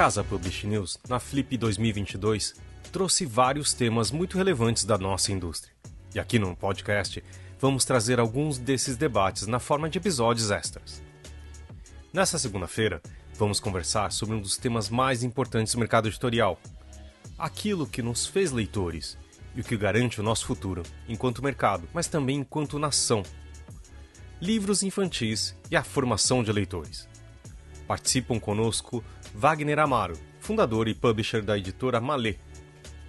Casa Publish News, na Flip 2022, trouxe vários temas muito relevantes da nossa indústria. E aqui no podcast, vamos trazer alguns desses debates na forma de episódios extras. Nessa segunda-feira, vamos conversar sobre um dos temas mais importantes do mercado editorial. Aquilo que nos fez leitores e o que garante o nosso futuro enquanto mercado, mas também enquanto nação. Livros infantis e a formação de leitores. Participam conosco Wagner Amaro, fundador e publisher da editora Malê.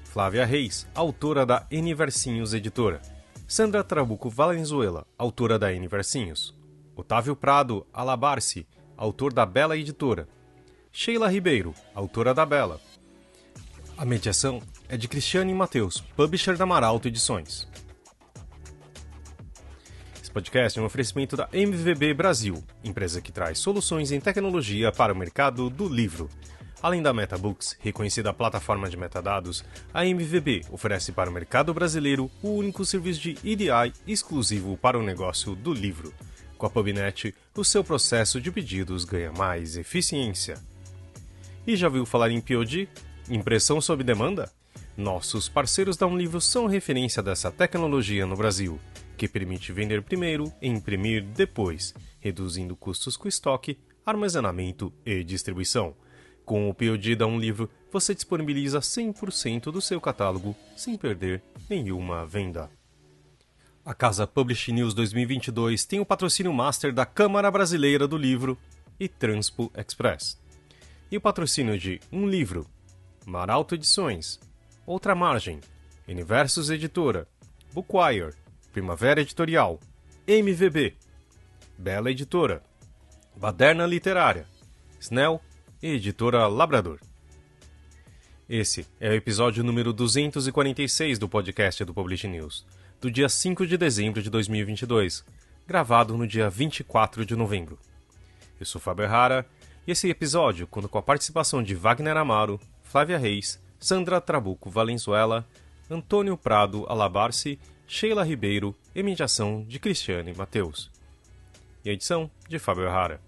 Flávia Reis, autora da N Versinhos Editora. Sandra Trabuco Valenzuela, autora da N Versinhos. Otávio Prado Alabarce, autor da Bela Editora. Sheila Ribeiro, autora da Bela. A mediação é de Cristiane Mateus, publisher da Maralto Edições. Esse podcast é um oferecimento da MVB Brasil, empresa que traz soluções em tecnologia para o mercado do livro. Além da MetaBooks, reconhecida plataforma de metadados, a MVB oferece para o mercado brasileiro o único serviço de EDI exclusivo para o negócio do livro. Com a PubNet, o seu processo de pedidos ganha mais eficiência. E já ouviu falar em POD? Impressão sob demanda? Nossos parceiros da Unlivro são referência dessa tecnologia no Brasil, que permite vender primeiro e imprimir depois, reduzindo custos com estoque, armazenamento e distribuição. Com o POD da Unlivro, você disponibiliza 100% do seu catálogo sem perder nenhuma venda. A Casa Publish News 2022 tem o patrocínio master da Câmara Brasileira do Livro e Transpo Express. E o patrocínio de Um Livro, Maralto Edições, Outra Margem, Universos Editora, Bookwire, Primavera Editorial, MVB, Bela Editora, Baderna Literária, Snell e Editora Labrador. Esse é o episódio número 246 do podcast do Publish News, do dia 5 de dezembro de 2022, gravado no dia 24 de novembro. Eu sou Fábio Errara e esse episódio conta com a participação de Wagner Amaro, Flávia Reis, Sandra Trabuco Valenzuela, Antônio Prado Alabarce, Sheila Ribeiro e mediação de Cristiane Mateus. E a edição de Fábio Errara.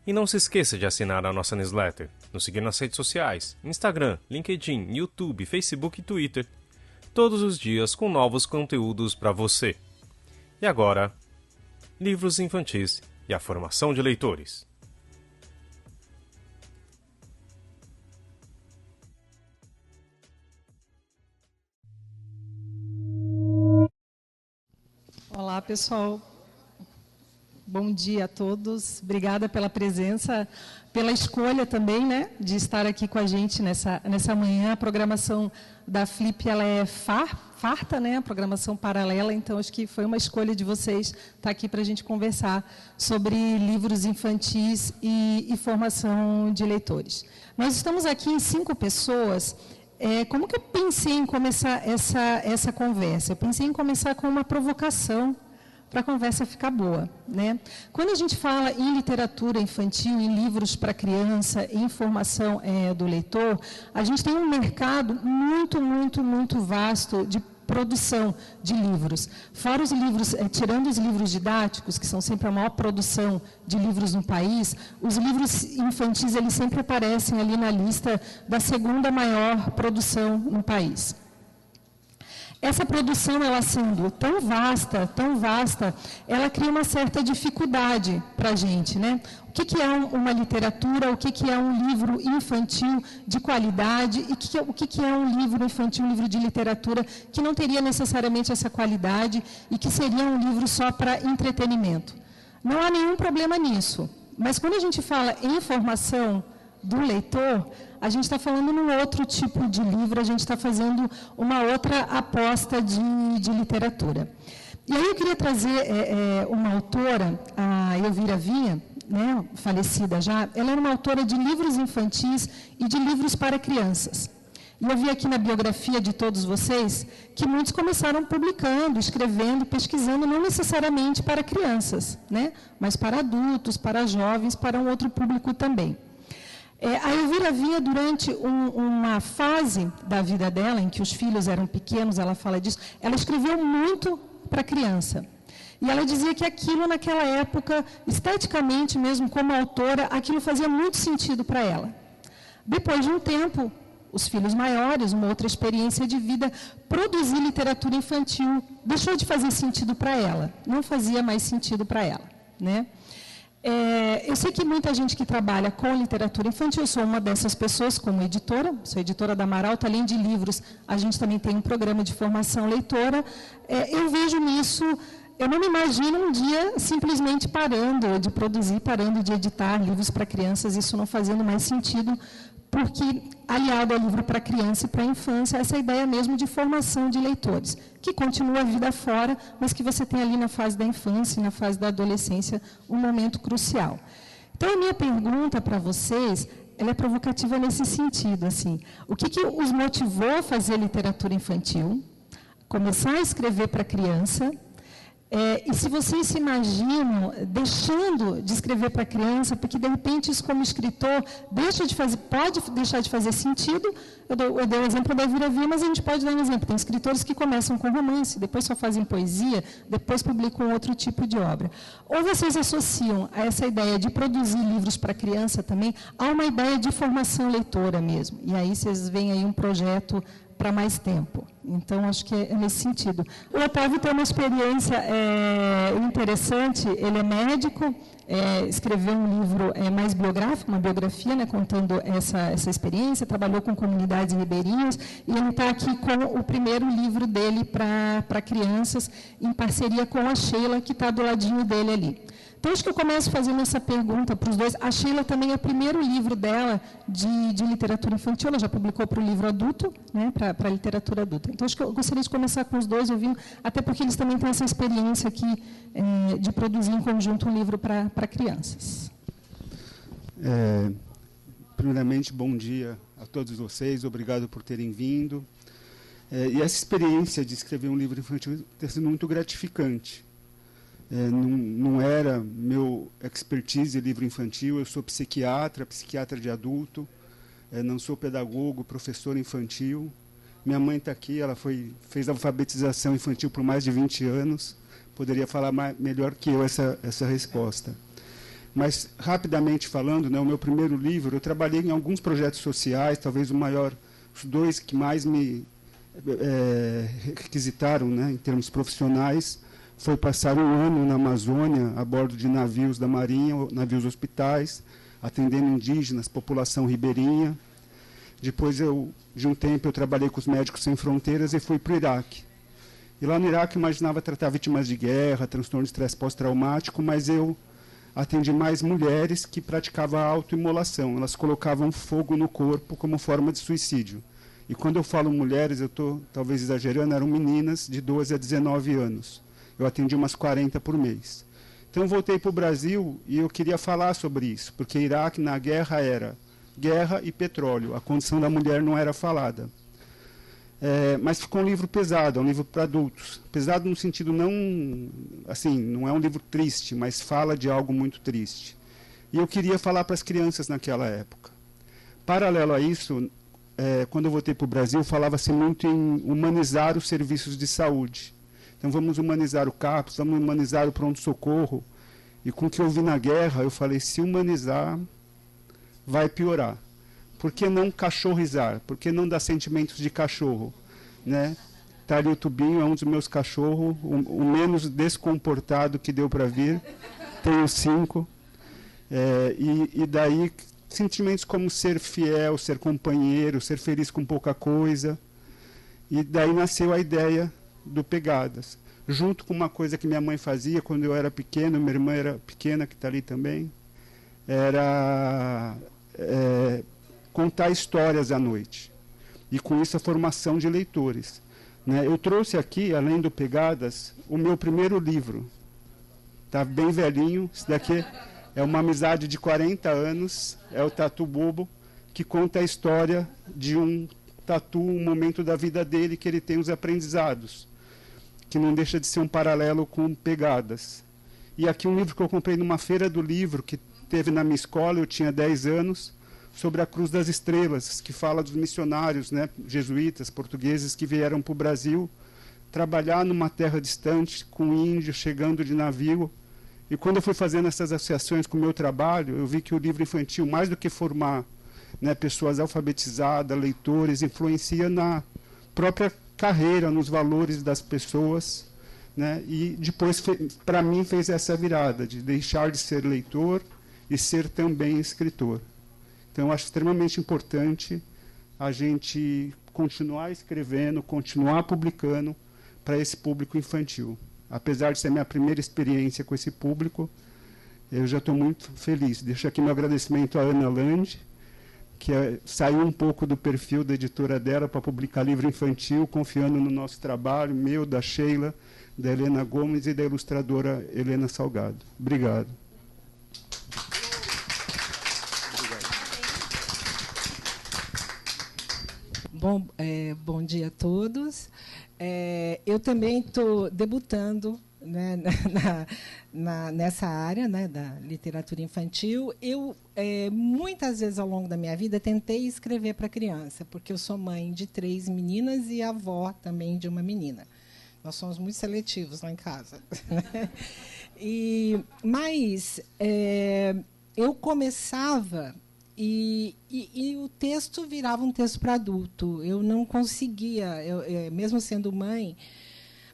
E não se esqueça de assinar a nossa newsletter, nos seguir nas redes sociais, Instagram, LinkedIn, YouTube, Facebook e Twitter, todos os dias com novos conteúdos para você. E agora, livros infantis e a formação de leitores. Olá, pessoal. Bom dia a todos. Obrigada pela presença, pela escolha também, né, de estar aqui com a gente nessa manhã. A programação da Flip, ela é farta, né, a programação paralela, então acho que foi uma escolha de vocês estar aqui para a gente conversar sobre livros infantis e formação de leitores. Nós estamos aqui em 5 pessoas. Como que eu pensei em começar essa conversa? Eu pensei em começar com uma provocação para a conversa ficar boa, né? Quando a gente fala em literatura infantil, em livros para criança, em formação do leitor, a gente tem um mercado muito vasto de produção de livros. Fora os livros, tirando os livros didáticos, que são sempre a maior produção de livros no país, os livros infantis eles sempre aparecem ali na lista da segunda maior produção no país. Essa produção, ela sendo tão vasta, ela cria uma certa dificuldade para a gente, né? O que é uma literatura, o que é um livro infantil de qualidade e o que é um livro infantil, um livro de literatura que não teria necessariamente essa qualidade e que seria um livro só para entretenimento. Não há nenhum problema nisso, mas quando a gente fala em formação do leitor, a gente está falando num outro tipo de livro, a gente está fazendo uma outra aposta de literatura. E aí eu queria trazer uma autora, a Elvira Vinha, né, falecida já. Ela era uma autora de livros infantis e de livros para crianças. E eu vi aqui na biografia de todos vocês que muitos começaram publicando, escrevendo, pesquisando, não necessariamente para crianças, né, mas para adultos, para jovens, para um outro público também. A Elvira Vinha, durante uma fase da vida dela, em que os filhos eram pequenos, ela fala disso, ela escreveu muito para criança. E ela dizia que aquilo, naquela época, esteticamente mesmo, como autora, aquilo fazia muito sentido para ela. Depois de um tempo, os filhos maiores, uma outra experiência de vida, produzir literatura infantil deixou de fazer sentido para ela, não fazia mais sentido para ela, né? Eu sei que muita gente que trabalha com literatura infantil, eu sou uma dessas pessoas como editora, sou editora da Amaralto, além de livros, a gente também tem um programa de formação leitora. Eu vejo nisso, eu não me imagino um dia simplesmente parando de produzir, parando de editar livros para crianças, isso não fazendo mais sentido, porque aliado ao livro para criança e para a infância, essa ideia mesmo de formação de leitores, que continua a vida fora, mas que você tem ali na fase da infância e na fase da adolescência um momento crucial. Então, a minha pergunta para vocês, ela é provocativa nesse sentido, assim, o que os motivou a fazer literatura infantil, começar a escrever para criança, e se vocês se imaginam deixando de escrever para criança, porque de repente isso como escritor pode deixar de fazer sentido. Eu dei o exemplo da Elvira Vieira, mas a gente pode dar um exemplo. Tem escritores que começam com romance, depois só fazem poesia, depois publicam outro tipo de obra. Ou vocês associam a essa ideia de produzir livros para criança também a uma ideia de formação leitora mesmo. E aí vocês veem aí um projeto para mais tempo. Então, acho que é nesse sentido. O Otávio tem uma experiência interessante, ele é médico, escreveu um livro mais biográfico, uma biografia, né, contando essa experiência, trabalhou com comunidades ribeirinhas, e ele está aqui com o primeiro livro dele para crianças, em parceria com a Sheila, que está do ladinho dele ali. Então, acho que eu começo fazendo essa pergunta para os dois. A Sheila também é o primeiro livro dela de literatura infantil, ela já publicou para o livro adulto, né, para a literatura adulta. Então, acho que eu gostaria de começar com os dois, ouvindo, até porque eles também têm essa experiência aqui de produzir em conjunto um livro para crianças. Primeiramente, bom dia a todos vocês, obrigado por terem vindo. E essa experiência de escrever um livro infantil tem sido muito gratificante. Não era meu expertise livro infantil, eu sou psiquiatra de adulto, não sou pedagogo, professor infantil. Minha mãe está aqui, ela fez alfabetização infantil por mais de 20 anos, poderia falar melhor que eu essa resposta. Mas, rapidamente falando, né, o meu primeiro livro, eu trabalhei em alguns projetos sociais, talvez os dois que mais me requisitaram, né, em termos profissionais, foi passar um ano na Amazônia, a bordo de navios da Marinha, navios hospitais, atendendo indígenas, população ribeirinha. Depois, de um tempo, eu trabalhei com os Médicos Sem Fronteiras e fui para o Iraque. E lá no Iraque, eu imaginava tratar vítimas de guerra, transtorno de estresse pós-traumático, mas eu atendi mais mulheres que praticavam a autoimolação. Elas colocavam fogo no corpo como forma de suicídio. E quando eu falo mulheres, eu estou talvez exagerando, eram meninas de 12 a 19 anos. Eu atendi umas 40 por mês. Então, eu voltei para o Brasil e eu queria falar sobre isso, porque Iraque, na guerra, era guerra e petróleo. A condição da mulher não era falada. Mas ficou um livro pesado, é um livro para adultos. Pesado no sentido não é um livro triste, mas fala de algo muito triste. E eu queria falar para as crianças naquela época. Paralelo a isso, quando eu voltei para o Brasil, falava-se muito em humanizar os serviços de saúde. Então, vamos humanizar o CAPS, vamos humanizar o pronto-socorro. E com o que eu vi na guerra, eu falei, se humanizar, vai piorar. Por que não cachorrizar? Por que não dar sentimentos de cachorro? Né? Tá ali o Tubinho, é um dos meus cachorros, o menos descomportado que deu para vir. Tenho 5. E daí, sentimentos como ser fiel, ser companheiro, ser feliz com pouca coisa. E daí nasceu a ideia do Pegadas, junto com uma coisa que minha mãe fazia quando eu era pequeno, minha irmã era pequena, que está ali também, era contar histórias à noite. E com isso a formação de leitores. Né? Eu trouxe aqui, além do Pegadas, o meu primeiro livro. Está bem velhinho, isso daqui é uma amizade de 40 anos, é o Tatu Bobo, que conta a história de um tatu, um momento da vida dele que ele tem os aprendizados, que não deixa de ser um paralelo com Pegadas. E aqui um livro que eu comprei numa feira do livro, que teve na minha escola, eu tinha 10 anos, sobre a Cruz das Estrelas, que fala dos missionários, né, jesuítas, portugueses, que vieram para o Brasil trabalhar numa terra distante, com índios chegando de navio. E quando eu fui fazendo essas associações com o meu trabalho, eu vi que o livro infantil, mais do que formar né, pessoas alfabetizadas, leitores, influencia na própria carreira, nos valores das pessoas, né, e depois, para mim, fez essa virada, de deixar de ser leitor e ser também escritor. Então, eu acho extremamente importante a gente continuar escrevendo, continuar publicando para esse público infantil. Apesar de ser minha primeira experiência com esse público, eu já estou muito feliz. Deixo aqui meu agradecimento à Ana Land, que saiu um pouco do perfil da editora dela para publicar livro infantil, confiando no nosso trabalho, meu, da Sheila, da Helena Gomes e da ilustradora Helena Salgado. Obrigado. Bom dia a todos. Eu também estou debutando, né, nessa área, né, da literatura infantil. Eu, muitas vezes ao longo da minha vida, tentei escrever para criança, porque eu sou mãe de 3 meninas e avó também de uma menina. Nós somos muito seletivos lá em casa. Mas eu começava e o texto virava um texto para adulto. Eu não conseguia, mesmo sendo mãe.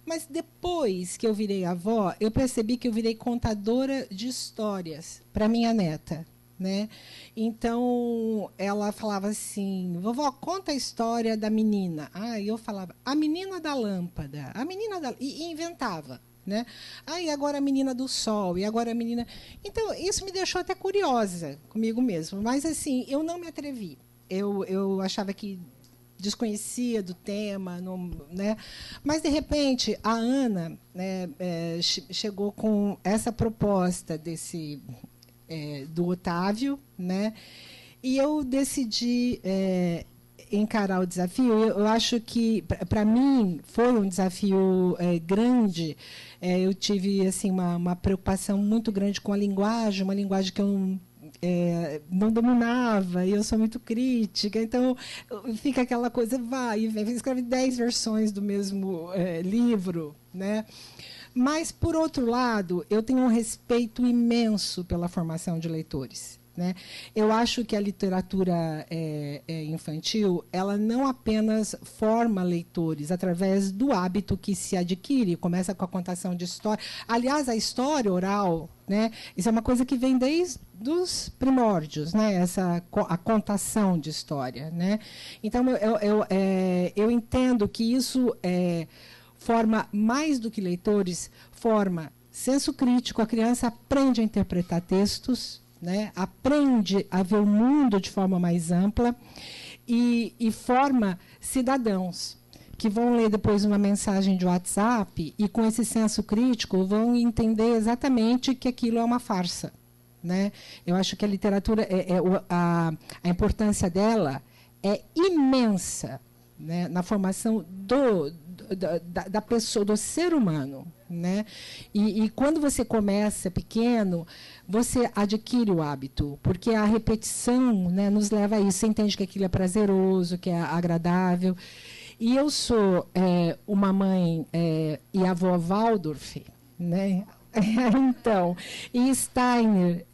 Mas depois que eu virei avó, eu percebi que eu virei contadora de histórias para minha neta, né? Então ela falava assim: vovó, conta a história da menina. Eu falava: a menina da lâmpada, a menina da... e inventava, né? E agora a menina do sol, e agora a menina... Então, isso me deixou até curiosa comigo mesma. Mas, assim, eu não me atrevi. Eu achava que desconhecia do tema, não, né? Mas, de repente, a Ana, né, chegou com essa proposta do Otávio, né? E eu decidi encarar o desafio. Eu acho que, para mim, foi um desafio grande. Eu tive assim uma preocupação muito grande com a linguagem, uma linguagem que eu não dominava, e eu sou muito crítica, então fica aquela coisa, vai e vem, escreve 10 versões do mesmo livro, né? Mas, por outro lado, eu tenho um respeito imenso pela formação de leitores, né? Eu acho que a literatura infantil, ela não apenas forma leitores através do hábito que se adquire, começa com a contação de história. Aliás, a história oral, né, isso é uma coisa que vem desde os primórdios, né, a contação de história, né? Então, eu entendo que isso forma, mais do que leitores, forma senso crítico. A criança aprende a interpretar textos, né? Aprende a ver o mundo de forma mais ampla e forma cidadãos que vão ler depois uma mensagem de WhatsApp e, com esse senso crítico, vão entender exatamente que aquilo é uma farsa, né? Eu acho que a literatura, a importância dela é imensa, né, na formação da pessoa, do ser humano, né? E quando você começa pequeno, você adquire o hábito, porque a repetição, né, nos leva a isso. Você entende que aquilo é prazeroso, que é agradável. E eu sou uma mãe e avó Waldorf, né? Então, e Steiner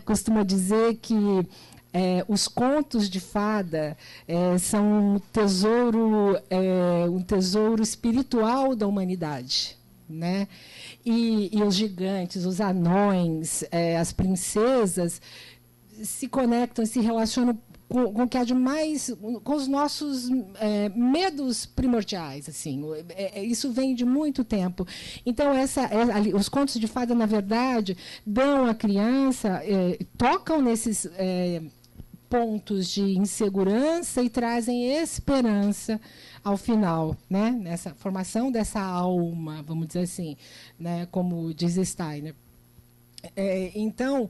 costuma dizer que os contos de fada são um tesouro espiritual da humanidade, né? E os gigantes, os anões, as princesas se conectam, se relacionam com o que há de mais, com os nossos medos primordiais, assim. Isso vem de muito tempo. Então, os contos de fada, na verdade, dão à criança, tocam nesses pontos de insegurança e trazem esperança ao final, né? Nessa formação dessa alma, vamos dizer assim, né? Como diz Steiner. Então,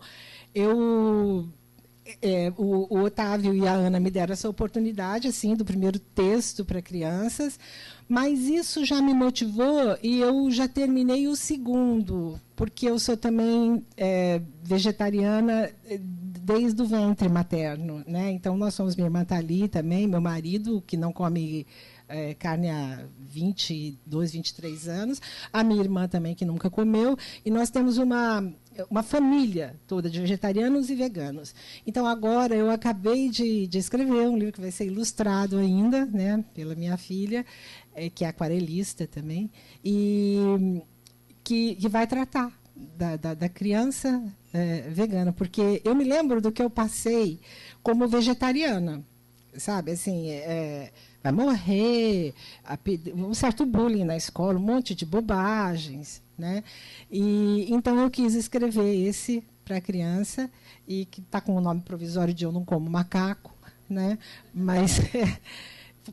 o Otávio e a Ana me deram essa oportunidade, assim, do primeiro texto para crianças, mas isso já me motivou e eu já terminei o segundo, porque eu sou também vegetariana desde o ventre materno, né? Então, nós somos, minha irmã está ali também, meu marido, que não come carne há 22, 23 anos, a minha irmã também, que nunca comeu, e nós temos uma família toda de vegetarianos e veganos. Então, agora, eu acabei de escrever um livro que vai ser ilustrado ainda, né, pela minha filha, que é aquarelista também, e que vai tratar da criança vegana, porque eu me lembro do que eu passei como vegetariana, sabe, assim, vai morrer, um certo bullying na escola, um monte de bobagens, né? E então eu quis escrever esse para a criança, e que está com o nome provisório de Eu Não Como Macaco, né? Mas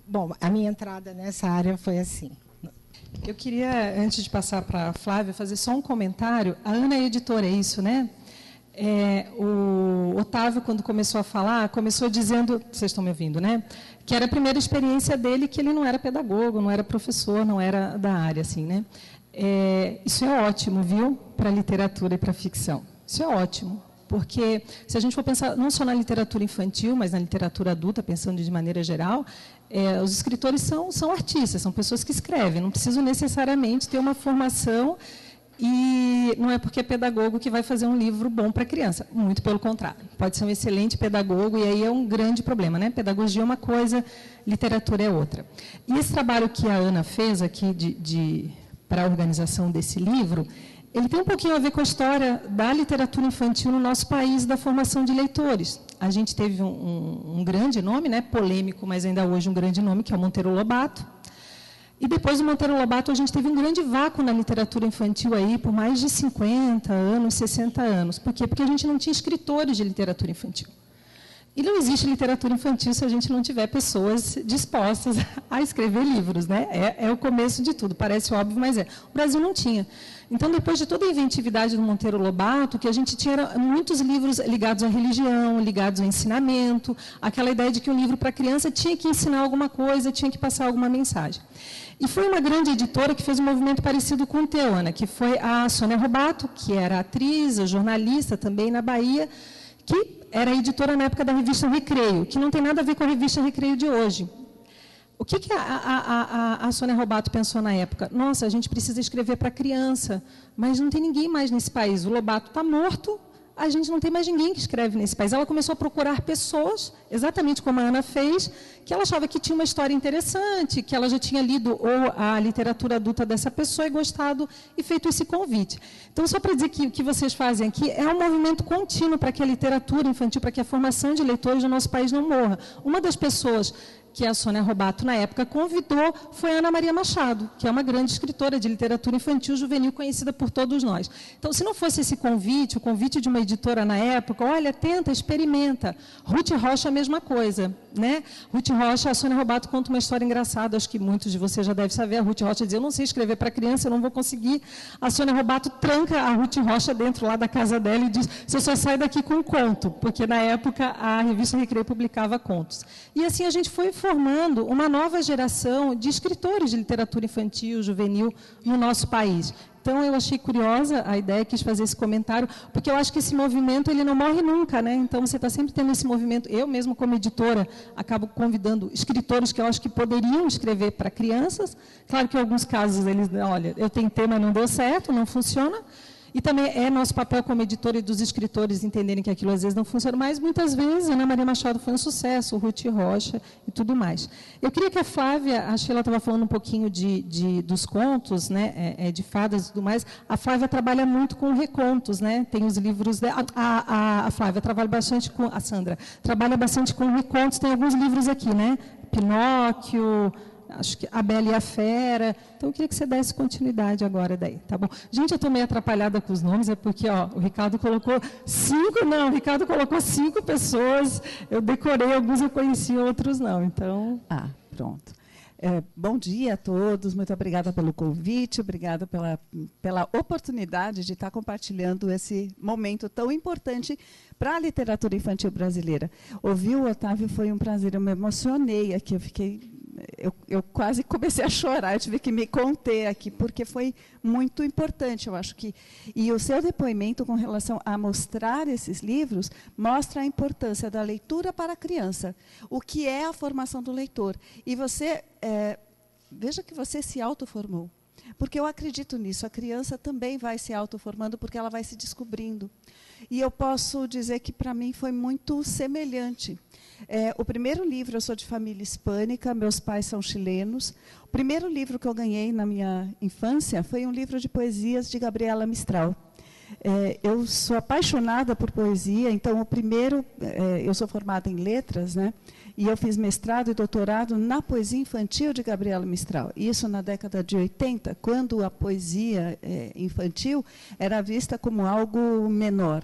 bom, a minha entrada nessa área foi assim. Eu queria, antes de passar para a Flávia, fazer só um comentário. A Ana é editora, é isso, né? O Otávio, quando começou a falar, começou dizendo, vocês estão me ouvindo, né? Que era a primeira experiência dele, que ele não era pedagogo, não era professor, não era da área, assim, né? Isso é ótimo, viu? Para a literatura e para a ficção. Isso é ótimo, porque se a gente for pensar não só na literatura infantil, mas na literatura adulta, pensando de maneira geral, os escritores são artistas, são pessoas que escrevem, não precisam necessariamente ter uma formação, e não é porque é pedagogo que vai fazer um livro bom para criança, muito pelo contrário. Pode ser um excelente pedagogo, e aí é um grande problema, né? Pedagogia é uma coisa, literatura é outra. E esse trabalho que a Ana fez aqui para a organização desse livro, ele tem um pouquinho a ver com a história da literatura infantil no nosso país, da formação de leitores. A gente teve um grande nome, né, polêmico, mas ainda hoje um grande nome, que é o Monteiro Lobato. E depois do Monteiro Lobato, a gente teve um grande vácuo na literatura infantil aí por mais de 50 anos, 60 anos. Por quê? Porque a gente não tinha escritores de literatura infantil. E não existe literatura infantil se a gente não tiver pessoas dispostas a escrever livros, né? É o começo de tudo, parece óbvio, mas é. O Brasil não tinha. Então, depois de toda a inventividade do Monteiro Lobato, que a gente tinha muitos livros ligados à religião, ligados ao ensinamento, aquela ideia de que um livro para criança tinha que ensinar alguma coisa, tinha que passar alguma mensagem. E foi uma grande editora que fez um movimento parecido com o teu, Ana, que foi a Sônia Robato, que era atriz, jornalista também na Bahia, que era editora na época da revista Recreio, que não tem nada a ver com a revista Recreio de hoje. O que a Sônia Robato pensou na época? Nossa, a gente precisa escrever para criança, mas não tem ninguém mais nesse país. O Lobato está morto, a gente não tem mais ninguém que escreve nesse país. Ela começou a procurar pessoas, exatamente como a Ana fez, que ela achava que tinha uma história interessante, que ela já tinha lido ou a literatura adulta dessa pessoa e gostado, e feito esse convite. Então, só para dizer que o que vocês fazem aqui é um movimento contínuo para que a literatura infantil, para que a formação de leitores do nosso país não morra. Uma das pessoas que a Sônia Robato, na época, convidou foi a Ana Maria Machado, que é uma grande escritora de literatura infantil juvenil conhecida por todos nós. Então, se não fosse esse convite, o convite de uma editora na época, olha, tenta, experimenta. Ruth Rocha, a mesma coisa, né? Ruth Rocha, a Sônia Robato conta uma história engraçada, acho que muitos de vocês já devem saber. A Ruth Rocha dizia, eu não sei escrever para criança, eu não vou conseguir. A Sônia Robato tranca a Ruth Rocha dentro lá da casa dela e diz, você só sai daqui com um conto, porque na época a revista Recreio publicava contos. E assim a gente foi formando uma nova geração de escritores de literatura infantil, juvenil, no nosso país. Então, eu achei curiosa a ideia, quis fazer esse comentário, porque eu acho que esse movimento ele não morre nunca, né? Então, você está sempre tendo esse movimento. Eu mesmo, como editora, acabo convidando escritores que eu acho que poderiam escrever para crianças. Claro que em alguns casos eles, olha, eu tentei, mas não deu certo, não funciona. E também é nosso papel como editora e dos escritores entenderem que aquilo às vezes não funciona, mas muitas vezes Ana Maria Machado foi um sucesso, Ruth Rocha e tudo mais. Eu queria que a Flávia, a Sheila estava falando um pouquinho dos contos, né, de fadas e tudo mais. A Flávia trabalha muito com recontos, né? Tem os livros dela. A Flávia trabalha bastante com. A Sandra trabalha bastante com recontos, tem alguns livros aqui, né? Pinóquio. Acho que a Bela e a Fera. Então, eu queria que você desse continuidade agora daí, tá bom? Gente, eu estou meio atrapalhada com os nomes, é porque o Ricardo colocou 5 pessoas, eu decorei, alguns eu conheci, outros não, então... Pronto. Bom dia a todos, muito obrigada pelo convite, obrigada pela oportunidade de estar compartilhando esse momento tão importante para a literatura infantil brasileira. Ouvir o Otávio foi um prazer, eu me emocionei aqui, eu quase comecei a chorar, eu tive que me conter aqui, porque foi muito importante, eu acho que... E o seu depoimento com relação a mostrar esses livros, mostra a importância da leitura para a criança, o que é a formação do leitor. E você, veja que você se autoformou. Porque eu acredito nisso, a criança também vai se autoformando porque ela vai se descobrindo. E eu posso dizer que, para mim, foi muito semelhante. O primeiro livro, eu sou de família hispânica, meus pais são chilenos. O primeiro livro que eu ganhei na minha infância foi um livro de poesias de Gabriela Mistral. Eu sou apaixonada por poesia, então, o primeiro, eu sou formada em letras, né? E eu fiz mestrado e doutorado na poesia infantil de Gabriela Mistral. Isso na década de 80, quando a poesia infantil era vista como algo menor.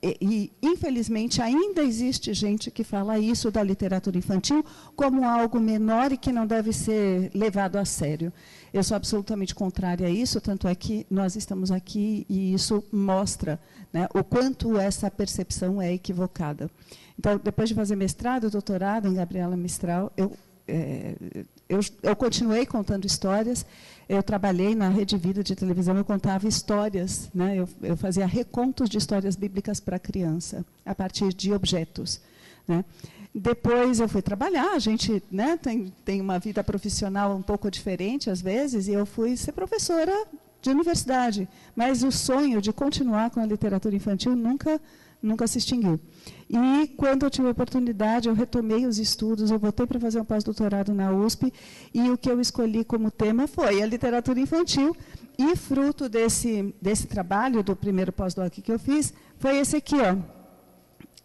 E, infelizmente, ainda existe gente que fala isso da literatura infantil como algo menor e que não deve ser levado a sério. Eu sou absolutamente contrária a isso, tanto é que nós estamos aqui e isso mostra, né, o quanto essa percepção é equivocada. Então, depois de fazer mestrado e doutorado em Gabriela Mistral, eu continuei contando histórias. Eu trabalhei na Rede Vida de televisão, eu contava histórias, né? Eu fazia recontos de histórias bíblicas para criança, a partir de objetos, né? Depois eu fui trabalhar, a gente, né, tem uma vida profissional um pouco diferente, às vezes, e eu fui ser professora de universidade. Mas o sonho de continuar com a literatura infantil nunca se extinguiu. E, quando eu tive a oportunidade, eu retomei os estudos, eu voltei para fazer um pós-doutorado na USP, e o que eu escolhi como tema foi a literatura infantil, e fruto desse trabalho, do primeiro pós-doc que eu fiz, foi esse aqui, ó,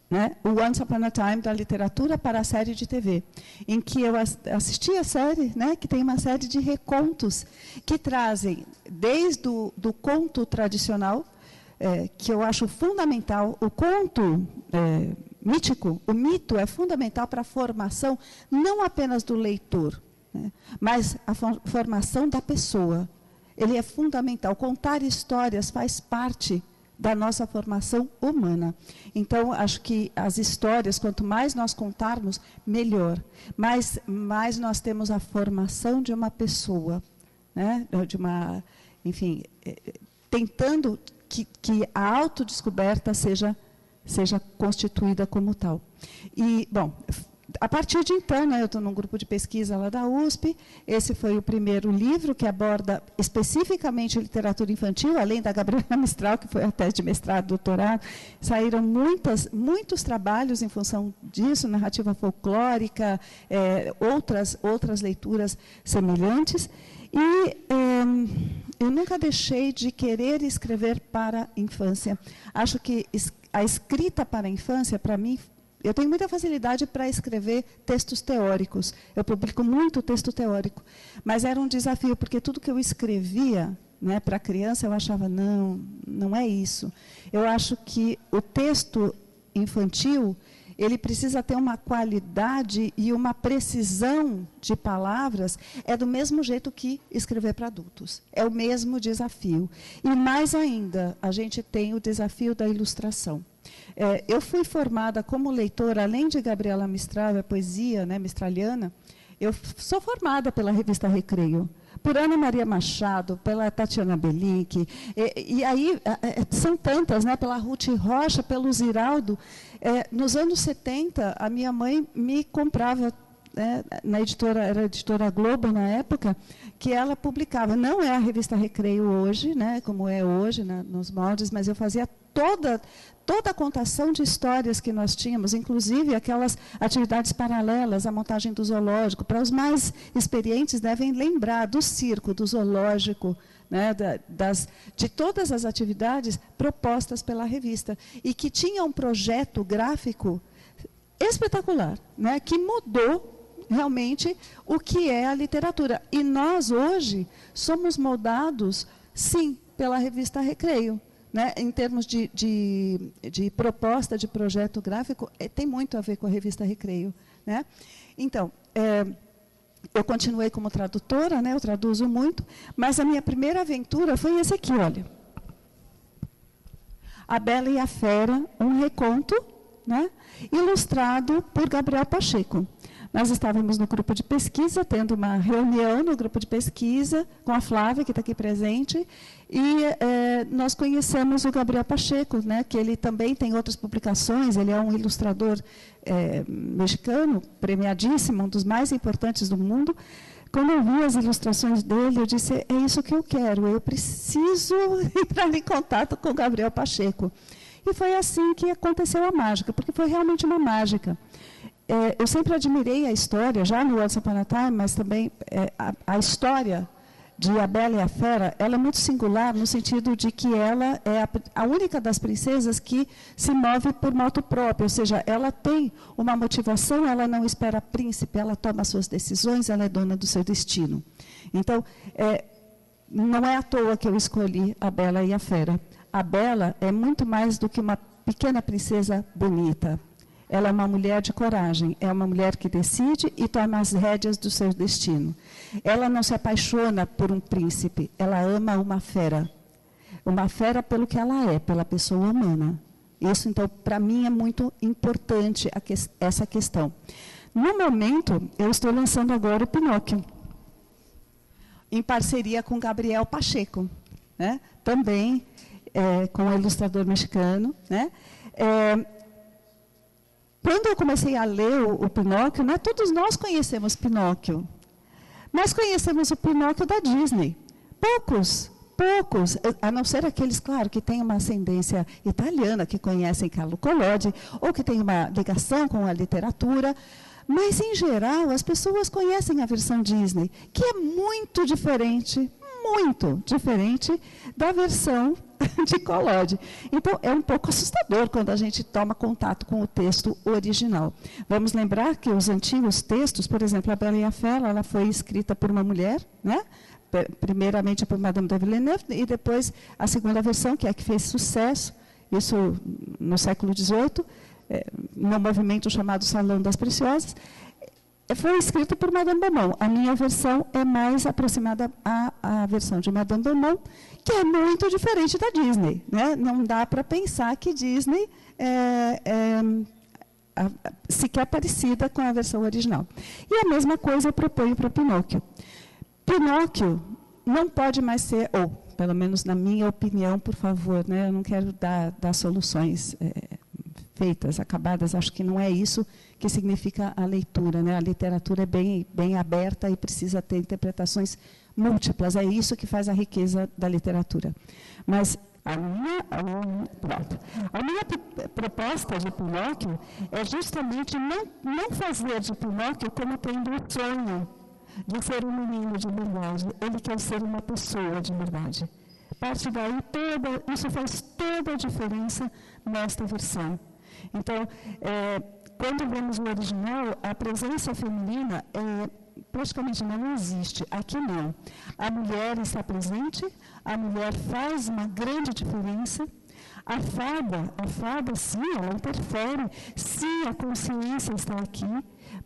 né? O Once Upon a Time, da literatura para a série de TV, em que eu assisti a série, né, que tem uma série de recontos que trazem, desde do conto tradicional, que eu acho fundamental, o conto mítico, o mito é fundamental para a formação, não apenas do leitor, né, mas a formação da pessoa. Ele é fundamental. Contar histórias faz parte da nossa formação humana. Então, acho que as histórias, quanto mais nós contarmos, melhor. Mais nós temos a formação de uma pessoa, né, enfim, tentando que a autodescoberta seja constituída como tal. E, bom, a partir de então, né, eu estou num grupo de pesquisa lá da USP, esse foi o primeiro livro que aborda especificamente literatura infantil, além da Gabriela Mistral, que foi a tese de mestrado, doutorado, saíram muitos trabalhos em função disso, narrativa folclórica, outras leituras semelhantes, e eu nunca deixei de querer escrever para a infância. Acho que a escrita para a infância, para mim, eu tenho muita facilidade para escrever textos teóricos. Eu publico muito texto teórico. Mas era um desafio, porque tudo que eu escrevia, né, para a criança, eu achava, não é isso. Eu acho que o texto infantil, ele precisa ter uma qualidade e uma precisão de palavras, é do mesmo jeito que escrever para adultos. É o mesmo desafio. E, mais ainda, a gente tem o desafio da ilustração. Eu fui formada como leitora, além de Gabriela Mistral, a poesia, né, mistraliana, eu sou formada pela revista Recreio, por Ana Maria Machado, pela Tatiana Belink, e aí são tantas, né, pela Ruth Rocha, pelo Ziraldo. Nos anos 70, a minha mãe me comprava, na editora, era a editora Globo na época, que ela publicava. Não é a revista Recreio hoje, né, como é hoje, nos moldes, mas eu fazia toda a contação de histórias que nós tínhamos, inclusive aquelas atividades paralelas, a montagem do zoológico. Para os mais experientes, devem lembrar do circo, do zoológico, né, de todas as atividades propostas pela revista, e que tinha um projeto gráfico espetacular, né, que mudou realmente o que é a literatura. E nós, hoje, somos moldados, sim, pela revista Recreio. Né, em termos de proposta de projeto gráfico, tem muito a ver com a revista Recreio. Né? Então, eu continuei como tradutora, né, eu traduzo muito, mas a minha primeira aventura foi esse aqui, olha. A Bela e a Fera, um reconto, né, ilustrado por Gabriel Pacheco. Nós estávamos no grupo de pesquisa, tendo uma reunião no grupo de pesquisa com a Flávia, que está aqui presente, e nós conhecemos o Gabriel Pacheco, né, que ele também tem outras publicações, ele é um ilustrador mexicano, premiadíssimo, um dos mais importantes do mundo. quando eu vi as ilustrações dele, eu disse, é isso que eu quero, eu preciso entrar em contato com Gabriel Pacheco. E foi assim que aconteceu a mágica, porque foi realmente uma mágica. Eu sempre admirei a história, já no Once Upon a Time, mas também a história de A Bela e a Fera, ela é muito singular no sentido de que ela é a única das princesas que se move por moto própria, ou seja, ela tem uma motivação, ela não espera príncipe, ela toma suas decisões, ela é dona do seu destino. Então, não é à toa que eu escolhi A Bela e a Fera. A Bela é muito mais do que uma pequena princesa bonita. Ela é uma mulher de coragem, é uma mulher que decide e toma as rédeas do seu destino. Ela não se apaixona por um príncipe, ela ama uma fera. Uma fera pelo que ela é, pela pessoa humana. Isso, então, para mim é muito importante essa questão. No momento, eu estou lançando agora o Pinóquio, em parceria com Gabriel Pacheco, né? Também com o ilustrador mexicano, né? Quando eu comecei a ler o Pinóquio, né, todos nós conhecemos Pinóquio, mas conhecemos o Pinóquio da Disney. Poucos, a não ser aqueles, claro, que têm uma ascendência italiana, que conhecem Carlo Collodi, ou que têm uma ligação com a literatura, mas, em geral, as pessoas conhecem a versão Disney, que é muito diferente da versão de Collodi. Então, é um pouco assustador quando a gente toma contato com o texto original. Vamos lembrar que os antigos textos, por exemplo, A Bela e a Fera, ela foi escrita por uma mulher, né? Primeiramente por Madame de Villeneuve, e depois a segunda versão, que é a que fez sucesso, isso no século XVIII, no movimento chamado Salão das Preciosas, foi escrito por Madame Beaumont. A minha versão é mais aproximada à versão de Madame Beaumont, que é muito diferente da Disney, né? Não dá para pensar que Disney sequer parecida com a versão original. E a mesma coisa eu proponho para Pinóquio. Pinóquio não pode mais ser, ou, pelo menos na minha opinião, por favor, né? Eu não quero dar soluções feitas, acabadas, acho que não é isso que significa a leitura, né? A literatura é bem aberta e precisa ter interpretações múltiplas, é isso que faz a riqueza da literatura. Mas a minha proposta de Pinóquio é justamente não fazer de Pinóquio como tendo o sonho de ser um menino de verdade, ele quer ser uma pessoa de verdade. Parte daí, isso faz toda a diferença nesta versão. Então, quando vemos o original, a presença feminina praticamente não existe. Aqui não. A mulher está presente, a mulher faz uma grande diferença. A fada, sim, ela interfere. Sim, a consciência está aqui,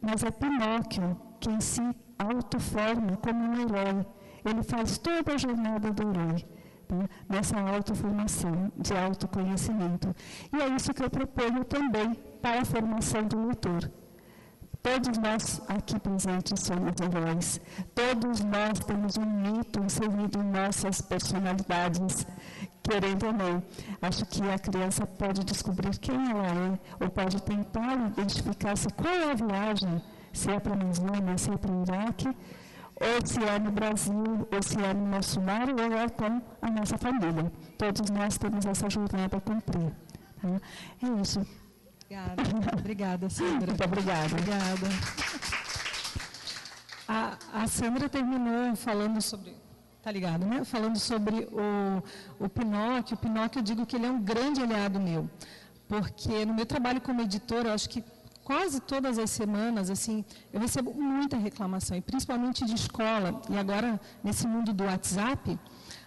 mas é Pinóquio quem se autoforma como um herói. Ele faz toda a jornada do herói, né, nessa autoformação, de autoconhecimento. E é isso que eu proponho também para a formação do leitor. Todos nós aqui presentes somos heróis. Todos nós temos um mito inserido em nossas personalidades, querendo ou não. Acho que a criança pode descobrir quem ela é, ou pode tentar identificar-se qual é a viagem, se é para a Amazônia, se é para o Iraque, ou se é no Brasil, ou se é no nosso lar, ou é com a nossa família. Todos nós temos essa jornada a cumprir. Tá? É isso. Obrigada, Sandra. Muito obrigada. A Sandra terminou falando sobre... Tá ligado, né? Falando sobre o Pinóquio. O Pinóquio, eu digo que ele é um grande aliado meu. Porque no meu trabalho como editora, eu acho que quase todas as semanas, assim, eu recebo muita reclamação, e principalmente de escola. E agora, nesse mundo do WhatsApp,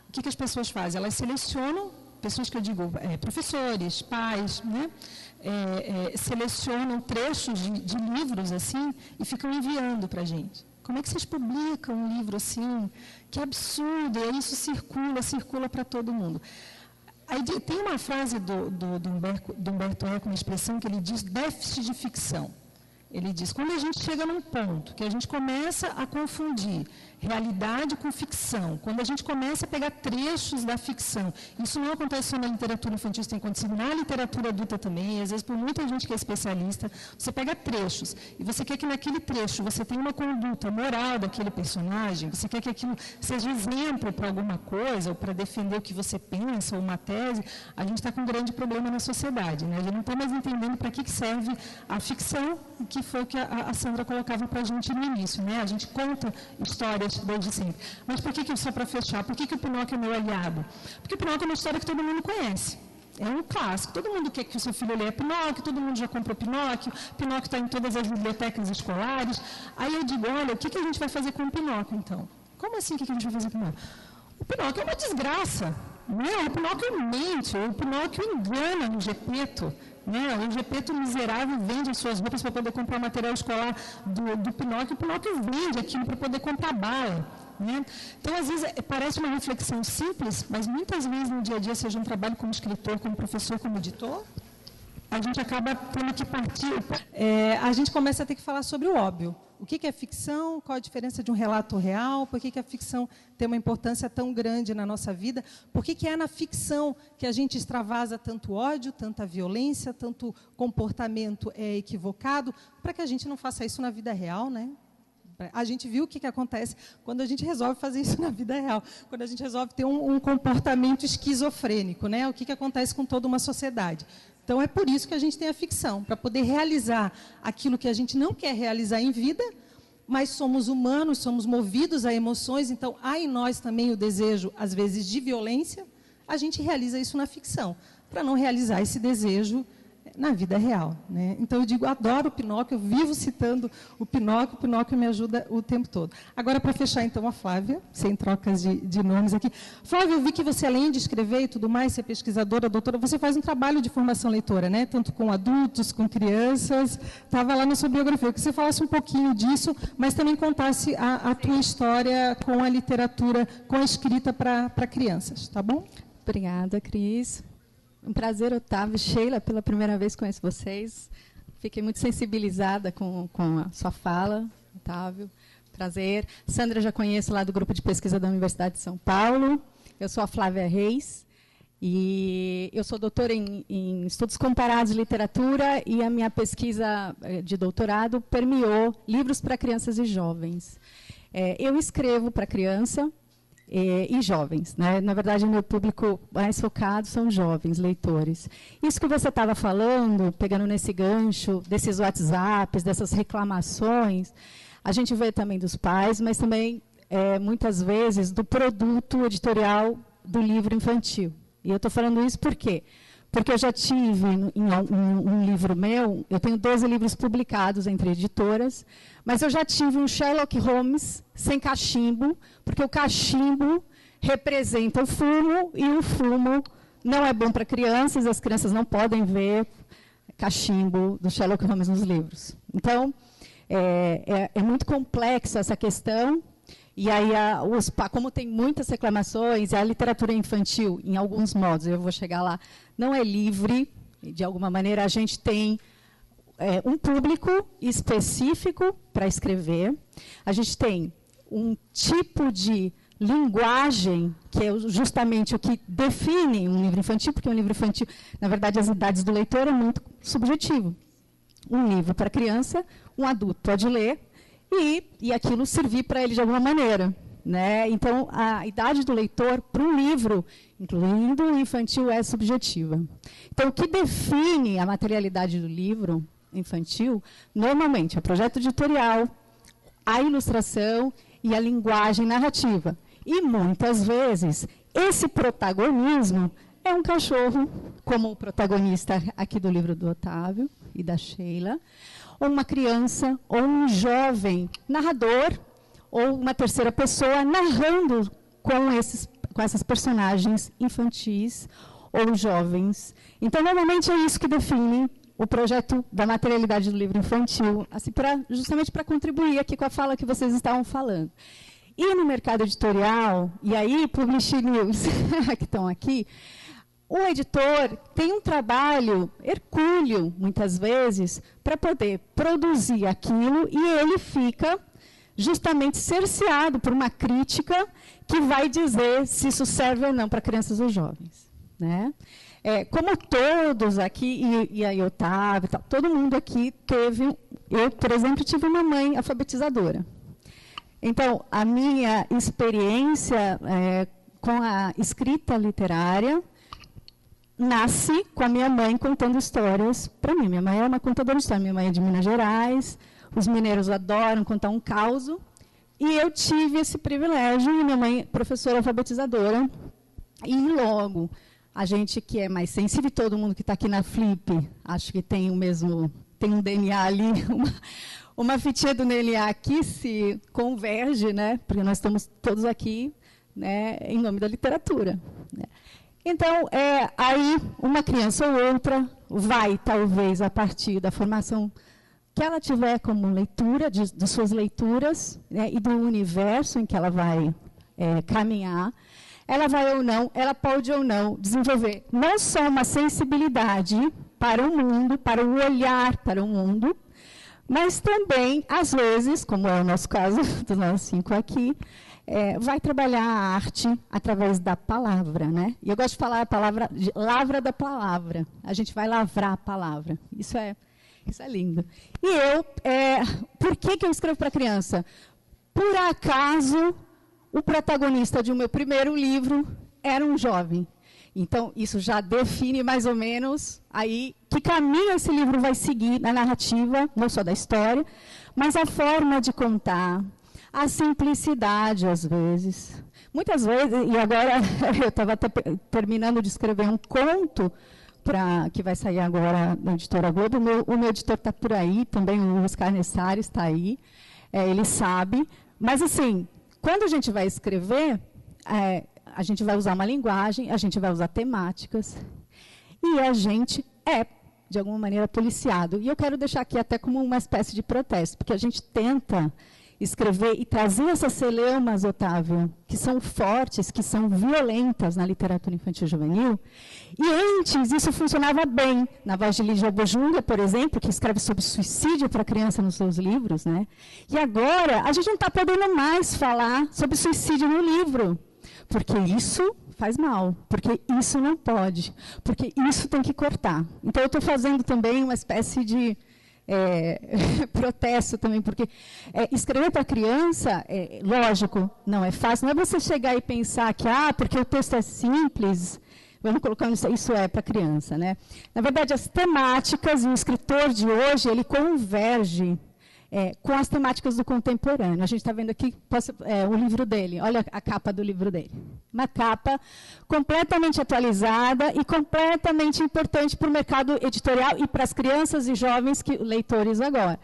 o que as pessoas fazem? Elas selecionam, pessoas que eu digo, professores, pais, né? Selecionam trechos de livros, assim, e ficam enviando para a gente. Como é que vocês publicam um livro assim? Que absurdo! E aí isso circula para todo mundo. Aí tem uma frase do Humberto Eco, uma expressão que ele diz: déficit de ficção. Ele diz, quando a gente chega num ponto que a gente começa a confundir realidade com ficção, quando a gente começa a pegar trechos da ficção, isso não acontece só na literatura infantil, isso tem acontecido na literatura adulta também, e às vezes por muita gente que é especialista, você pega trechos e você quer que naquele trecho você tenha uma conduta moral daquele personagem, você quer que aquilo seja exemplo para alguma coisa, ou para defender o que você pensa, ou uma tese, a gente está com um grande problema na sociedade, né? A gente não está mais entendendo para que serve a ficção, que foi o que a Sandra colocava para a gente no início, né? A gente conta histórias desde sempre. Mas por que só para fechar, por que o Pinóquio é meu aliado? Porque o Pinóquio é uma história que todo mundo conhece. É um clássico. Todo mundo quer que o seu filho leia Pinóquio, todo mundo já comprou Pinóquio, Pinóquio está em todas as bibliotecas escolares. Aí eu digo, olha, o que a gente vai fazer com o Pinóquio, então? Como assim, o que a gente vai fazer com o Pinóquio? O Pinóquio é uma desgraça. Não, o Pinóquio mente, o Pinóquio engana no Gepeto. Né? O Gepeto miserável vende as suas roupas para poder comprar material escolar do Pinóquio, o Pinóquio vende aquilo para poder comprar bala. Né? Então, às vezes, parece uma reflexão simples, mas muitas vezes no dia a dia, seja um trabalho como escritor, como professor, como editor, a gente acaba tendo que partir. A gente começa a ter que falar sobre o óbvio. O que é ficção? Qual a diferença de um relato real? Por que a ficção tem uma importância tão grande na nossa vida? Por que é na ficção que a gente extravasa tanto ódio, tanta violência, tanto comportamento equivocado, para que a gente não faça isso na vida real, né? A gente viu o que acontece quando a gente resolve fazer isso na vida real, quando a gente resolve ter um comportamento esquizofrênico, né? O que acontece com toda uma sociedade. Então, é por isso que a gente tem a ficção, para poder realizar aquilo que a gente não quer realizar em vida, mas somos humanos, somos movidos a emoções, então há em nós também o desejo, às vezes, de violência, a gente realiza isso na ficção, para não realizar esse desejo na vida real. Né? Então, eu digo, adoro o Pinóquio, eu vivo citando o Pinóquio me ajuda o tempo todo. Agora, para fechar, então, a Flávia, sem trocas de nomes aqui. Flávia, eu vi que você, além de escrever e tudo mais, ser pesquisadora, doutora, você faz um trabalho de formação leitora, né? Tanto com adultos, com crianças. Estava lá na sua biografia. Eu queria que você falasse um pouquinho disso, mas também contasse a tua história com a literatura, com a escrita para crianças, tá bom? Obrigada, Cris. Um prazer, Otávio. Sheila, pela primeira vez conheço vocês. Fiquei muito sensibilizada com a sua fala, Otávio. Prazer. Sandra, já conheço lá do grupo de pesquisa da Universidade de São Paulo. Eu sou a Flávia Reis e eu sou doutora em estudos comparados de literatura e a minha pesquisa de doutorado permeou livros para crianças e jovens. Eu escrevo para criança e jovens, né? Na verdade, o meu público mais focado são jovens leitores. Isso que você estava falando, pegando nesse gancho desses WhatsApps, dessas reclamações, a gente vê também dos pais, mas também, muitas vezes, do produto editorial do livro infantil. E eu estou falando isso por quê? Porque eu já tive, em um livro meu, eu tenho 12 livros publicados entre editoras, mas eu já tive um Sherlock Holmes sem cachimbo, porque o cachimbo representa o fumo, e o fumo não é bom para crianças, as crianças não podem ver cachimbo do Sherlock Holmes nos livros. Então, é muito complexa essa questão. E aí, como tem muitas reclamações, a literatura infantil, em alguns modos, eu vou chegar lá, não é livre. De alguma maneira, a gente tem um público específico para escrever. A gente tem um tipo de linguagem, que é justamente o que define um livro infantil, porque um livro infantil, na verdade, as idades do leitor é muito subjetivo. Um livro para criança, um adulto pode ler, e aquilo servir para ele de alguma maneira. Né? Então, a idade do leitor para um livro, incluindo o infantil, é subjetiva. Então, o que define a materialidade do livro infantil, normalmente, é o projeto editorial, a ilustração e a linguagem narrativa. E, muitas vezes, esse protagonismo é um cachorro, como o protagonista aqui do livro do Otávio e da Sheila, ou uma criança, ou um jovem narrador, ou uma terceira pessoa narrando com essas personagens infantis ou jovens. Então, normalmente, é isso que define o projeto da materialidade do livro infantil, assim, justamente para contribuir aqui com a fala que vocês estavam falando. E no mercado editorial, e aí, Publish News, que estão aqui, o editor tem um trabalho hercúleo, muitas vezes, para poder produzir aquilo, e ele fica justamente cerceado por uma crítica que vai dizer se isso serve ou não para crianças ou jovens, né? Como todos aqui, e aí Otávio, todo mundo aqui teve... Eu, por exemplo, tive uma mãe alfabetizadora. Então, a minha experiência com a escrita literária nasce com a minha mãe contando histórias para mim. Minha mãe é uma contadora de história. Minha mãe é de Minas Gerais, os mineiros adoram contar um causo, e eu tive esse privilégio, e minha mãe, professora alfabetizadora, e logo... A gente que é mais sensível, todo mundo que está aqui na Flip, acho que tem o mesmo, tem um DNA ali, uma fitinha do DNA que se converge, né? Porque nós estamos todos aqui, né, em nome da literatura, né? Então, aí uma criança ou outra vai, talvez, a partir da formação que ela tiver como leitura, de suas leituras, né, e do universo em que ela vai caminhar, ela vai ou não, ela pode ou não desenvolver não só uma sensibilidade para o mundo, para o olhar para o mundo, mas também, às vezes, como é o nosso caso, dos nossos 5 aqui, vai trabalhar a arte através da palavra, né? E eu gosto de falar a palavra, lavra da palavra. A gente vai lavrar a palavra. Isso é lindo. E eu, por que eu escrevo para criança? Por acaso... O protagonista de meu primeiro livro era um jovem. Então, isso já define mais ou menos aí que caminho esse livro vai seguir na narrativa, não só da história, mas a forma de contar, a simplicidade, às vezes. Muitas vezes, e agora eu estava terminando de escrever um conto que vai sair agora na Editora Globo. O meu editor está por aí, também o Oscar Nessari está aí, ele sabe. Mas, assim... Quando a gente vai escrever, a gente vai usar uma linguagem, a gente vai usar temáticas, e a gente de alguma maneira, policiado. E eu quero deixar aqui até como uma espécie de protesto, porque a gente tenta escrever e trazer essas celeumas, Otávio, que são fortes, que são violentas na literatura infantil e juvenil. E antes isso funcionava bem. Na voz de Lígia Bojunga, por exemplo, que escreve sobre suicídio para criança nos seus livros, né? E agora a gente não está podendo mais falar sobre suicídio no livro, porque isso faz mal, porque isso não pode, porque isso tem que cortar. Então eu estou fazendo também uma espécie de protesto também, porque escrever para criança, lógico, não é fácil. Não é você chegar e pensar que, porque o texto é simples, vamos colocando isso para criança, né? Na verdade, as temáticas, e o escritor de hoje, ele converge com as temáticas do contemporâneo. A gente está vendo aqui o livro dele, olha a capa do livro dele. Uma capa completamente atualizada e completamente importante para o mercado editorial e para as crianças e jovens leitores agora.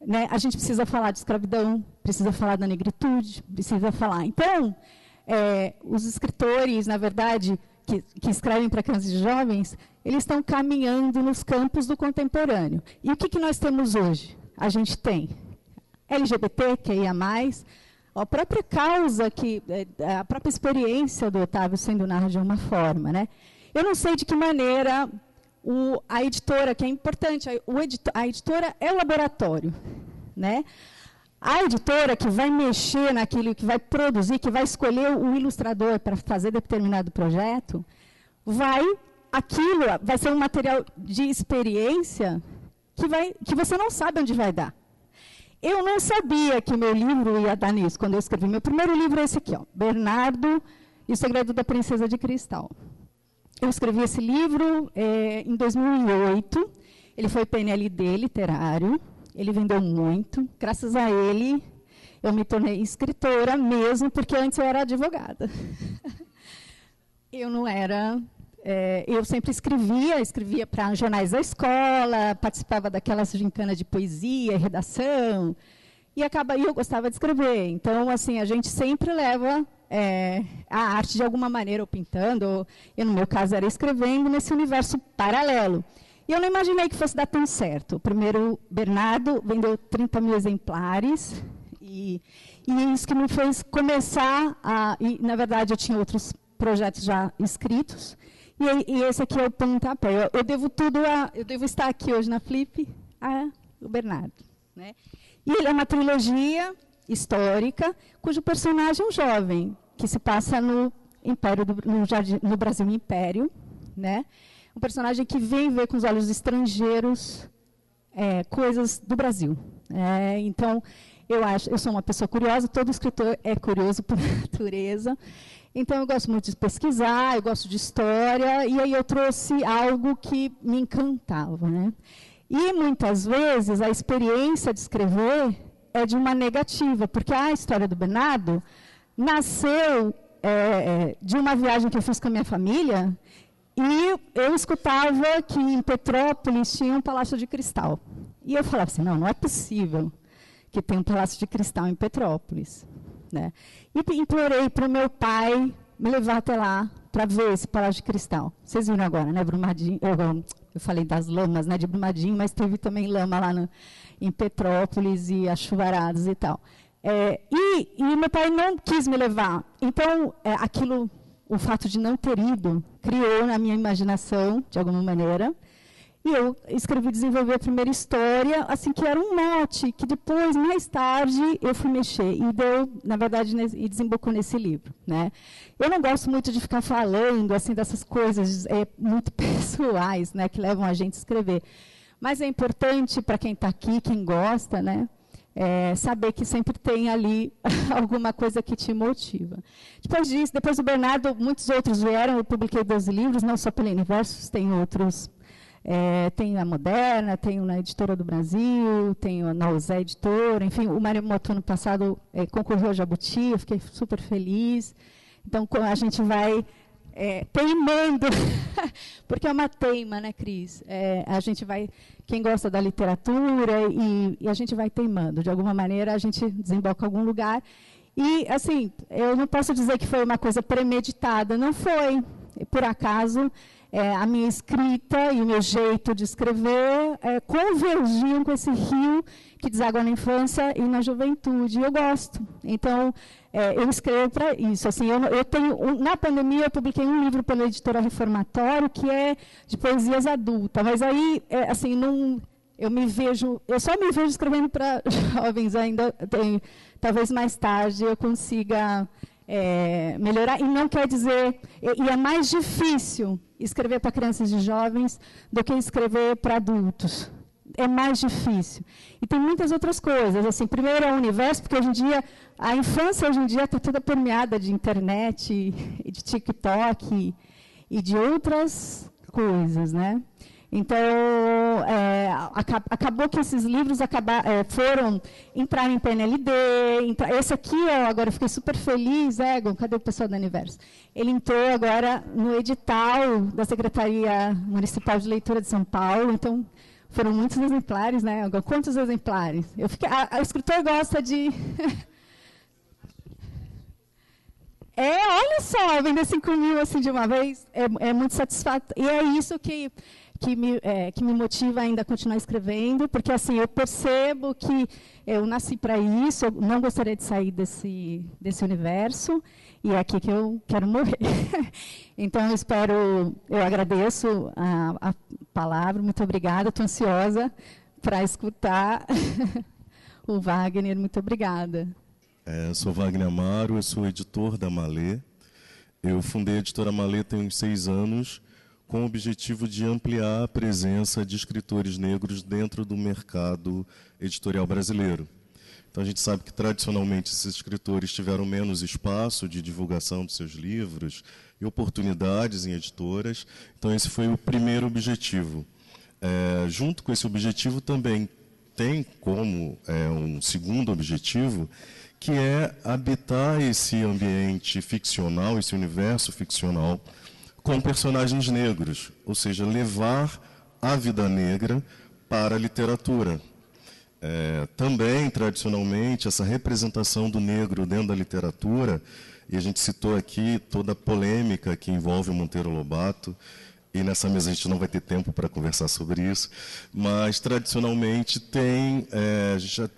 Né? A gente precisa falar de escravidão, precisa falar da negritude, precisa falar. Então, os escritores, na verdade, que escrevem para crianças e jovens, eles estão caminhando nos campos do contemporâneo. E o que nós temos hoje? A gente tem LGBT, QIA+, a própria causa, a própria experiência do Otávio sendo narrada de uma forma, né? Eu não sei de que maneira a editora, que é importante, a editora é o laboratório, né? A editora que vai mexer naquilo, que vai produzir, que vai escolher o ilustrador para fazer determinado projeto, aquilo vai ser um material de experiência que você não sabe onde vai dar. Eu não sabia que o meu livro ia dar nisso, quando eu escrevi. Meu primeiro livro é esse aqui, Bernardo e o Segredo da Princesa de Cristal. Eu escrevi esse livro em 2008, ele foi PNLD literário, ele vendeu muito. Graças a ele, eu me tornei escritora mesmo, porque antes eu era advogada. Eu não era... eu sempre escrevia para jornais da escola, participava daquelas gincanas de poesia e redação, e eu gostava de escrever. Então, assim, a gente sempre leva a arte de alguma maneira, ou pintando, ou, no meu caso, era escrevendo nesse universo paralelo. E eu não imaginei que fosse dar tão certo. O primeiro, Bernardo, vendeu 30 mil exemplares, e isso que me fez começar e, na verdade, eu tinha outros projetos já escritos. E esse aqui é o pontapé. Eu devo estar aqui hoje na Flip ao Bernardo, né? E ele é uma trilogia histórica, cujo personagem é um jovem, que se passa no Brasil Império, né? Um personagem que vem ver com os olhos estrangeiros coisas do Brasil. Então, eu sou uma pessoa curiosa, todo escritor é curioso por natureza. Então, eu gosto muito de pesquisar, eu gosto de história, e aí eu trouxe algo que me encantava, né? E, muitas vezes, a experiência de escrever é de uma negativa, porque a história do Bernardo nasceu de uma viagem que eu fiz com a minha família, e eu escutava que em Petrópolis tinha um palácio de cristal. E eu falava assim, não é possível que tenha um palácio de cristal em Petrópolis, né? E implorei para o meu pai me levar até lá para ver esse palácio de cristal. Vocês viram agora, né, Brumadinho? Eu falei das lamas, né, de Brumadinho, mas teve também lama lá em Petrópolis e as chuvaradas e tal. E meu pai não quis me levar. Então, o fato de não ter ido, criou na minha imaginação, de alguma maneira, e eu escrevi, desenvolvi a primeira história, assim, que era um mote, que depois, mais tarde, eu fui mexer, e deu, na verdade, e desembocou nesse livro, né? Eu não gosto muito de ficar falando, assim, dessas coisas muito pessoais, né, que levam a gente a escrever. Mas é importante, para quem está aqui, quem gosta, né, saber que sempre tem ali alguma coisa que te motiva. Depois disso, depois do Bernardo, muitos outros vieram, eu publiquei 12 livros, não só pela Universos, tem outros. Tenho a Moderna, tenho na Editora do Brasil, tenho na Osé Editora, enfim, o Maremoto ano passado concorreu ao Jabuti, eu fiquei super feliz. Então, a gente vai teimando, porque é uma teima, né, Cris? A gente vai, quem gosta da literatura, e a gente vai teimando. De alguma maneira, a gente desemboca em algum lugar. E, assim, eu não posso dizer que foi uma coisa premeditada, não foi, por acaso. A minha escrita e o meu jeito de escrever convergiam com esse rio que deságua na infância e na juventude. E eu gosto. Então, eu escrevo para isso. Assim, eu tenho, na pandemia, eu publiquei um livro pela Editora Reformatório, que é de poesias adultas. Mas aí, assim, eu só me vejo escrevendo para jovens ainda. Talvez mais tarde eu consiga melhorar. E não quer dizer... E é mais difícil escrever para crianças e jovens do que escrever para adultos. É mais difícil. E tem muitas outras coisas. Assim, primeiro é o universo, porque hoje em dia, a infância hoje em dia está toda permeada de internet, e de TikTok, e de outras coisas, né? Então, acabou que esses livros foram entrar em PNLD. Esse aqui, agora eu fiquei super feliz, Egon, cadê o pessoal do Universo? Ele entrou agora no edital da Secretaria Municipal de Leitura de São Paulo. Então, foram muitos exemplares, né, Egon? Quantos exemplares? O escritor gosta de... olha só, vender 5.000 assim de uma vez, é muito satisfatório. E é isso que me motiva ainda a continuar escrevendo, porque assim eu percebo que eu nasci para isso, eu não gostaria de sair desse universo, e é aqui que eu quero morrer. Então, eu agradeço a palavra, muito obrigada, estou ansiosa para escutar o Wagner, muito obrigada. Eu sou Wagner Amaro, eu sou editor da Malê. Eu fundei a editora Malê tem uns 6 anos, com o objetivo de ampliar a presença de escritores negros dentro do mercado editorial brasileiro. Então, a gente sabe que, tradicionalmente, esses escritores tiveram menos espaço de divulgação dos seus livros e oportunidades em editoras. Então, esse foi o primeiro objetivo. Junto com esse objetivo, também tem como um segundo objetivo, que é habitar esse ambiente ficcional, esse universo ficcional, com personagens negros, ou seja, levar a vida negra para a literatura. Também, tradicionalmente, essa representação do negro dentro da literatura, e a gente citou aqui toda a polêmica que envolve o Monteiro Lobato, e nessa mesa a gente não vai ter tempo para conversar sobre isso, mas, tradicionalmente,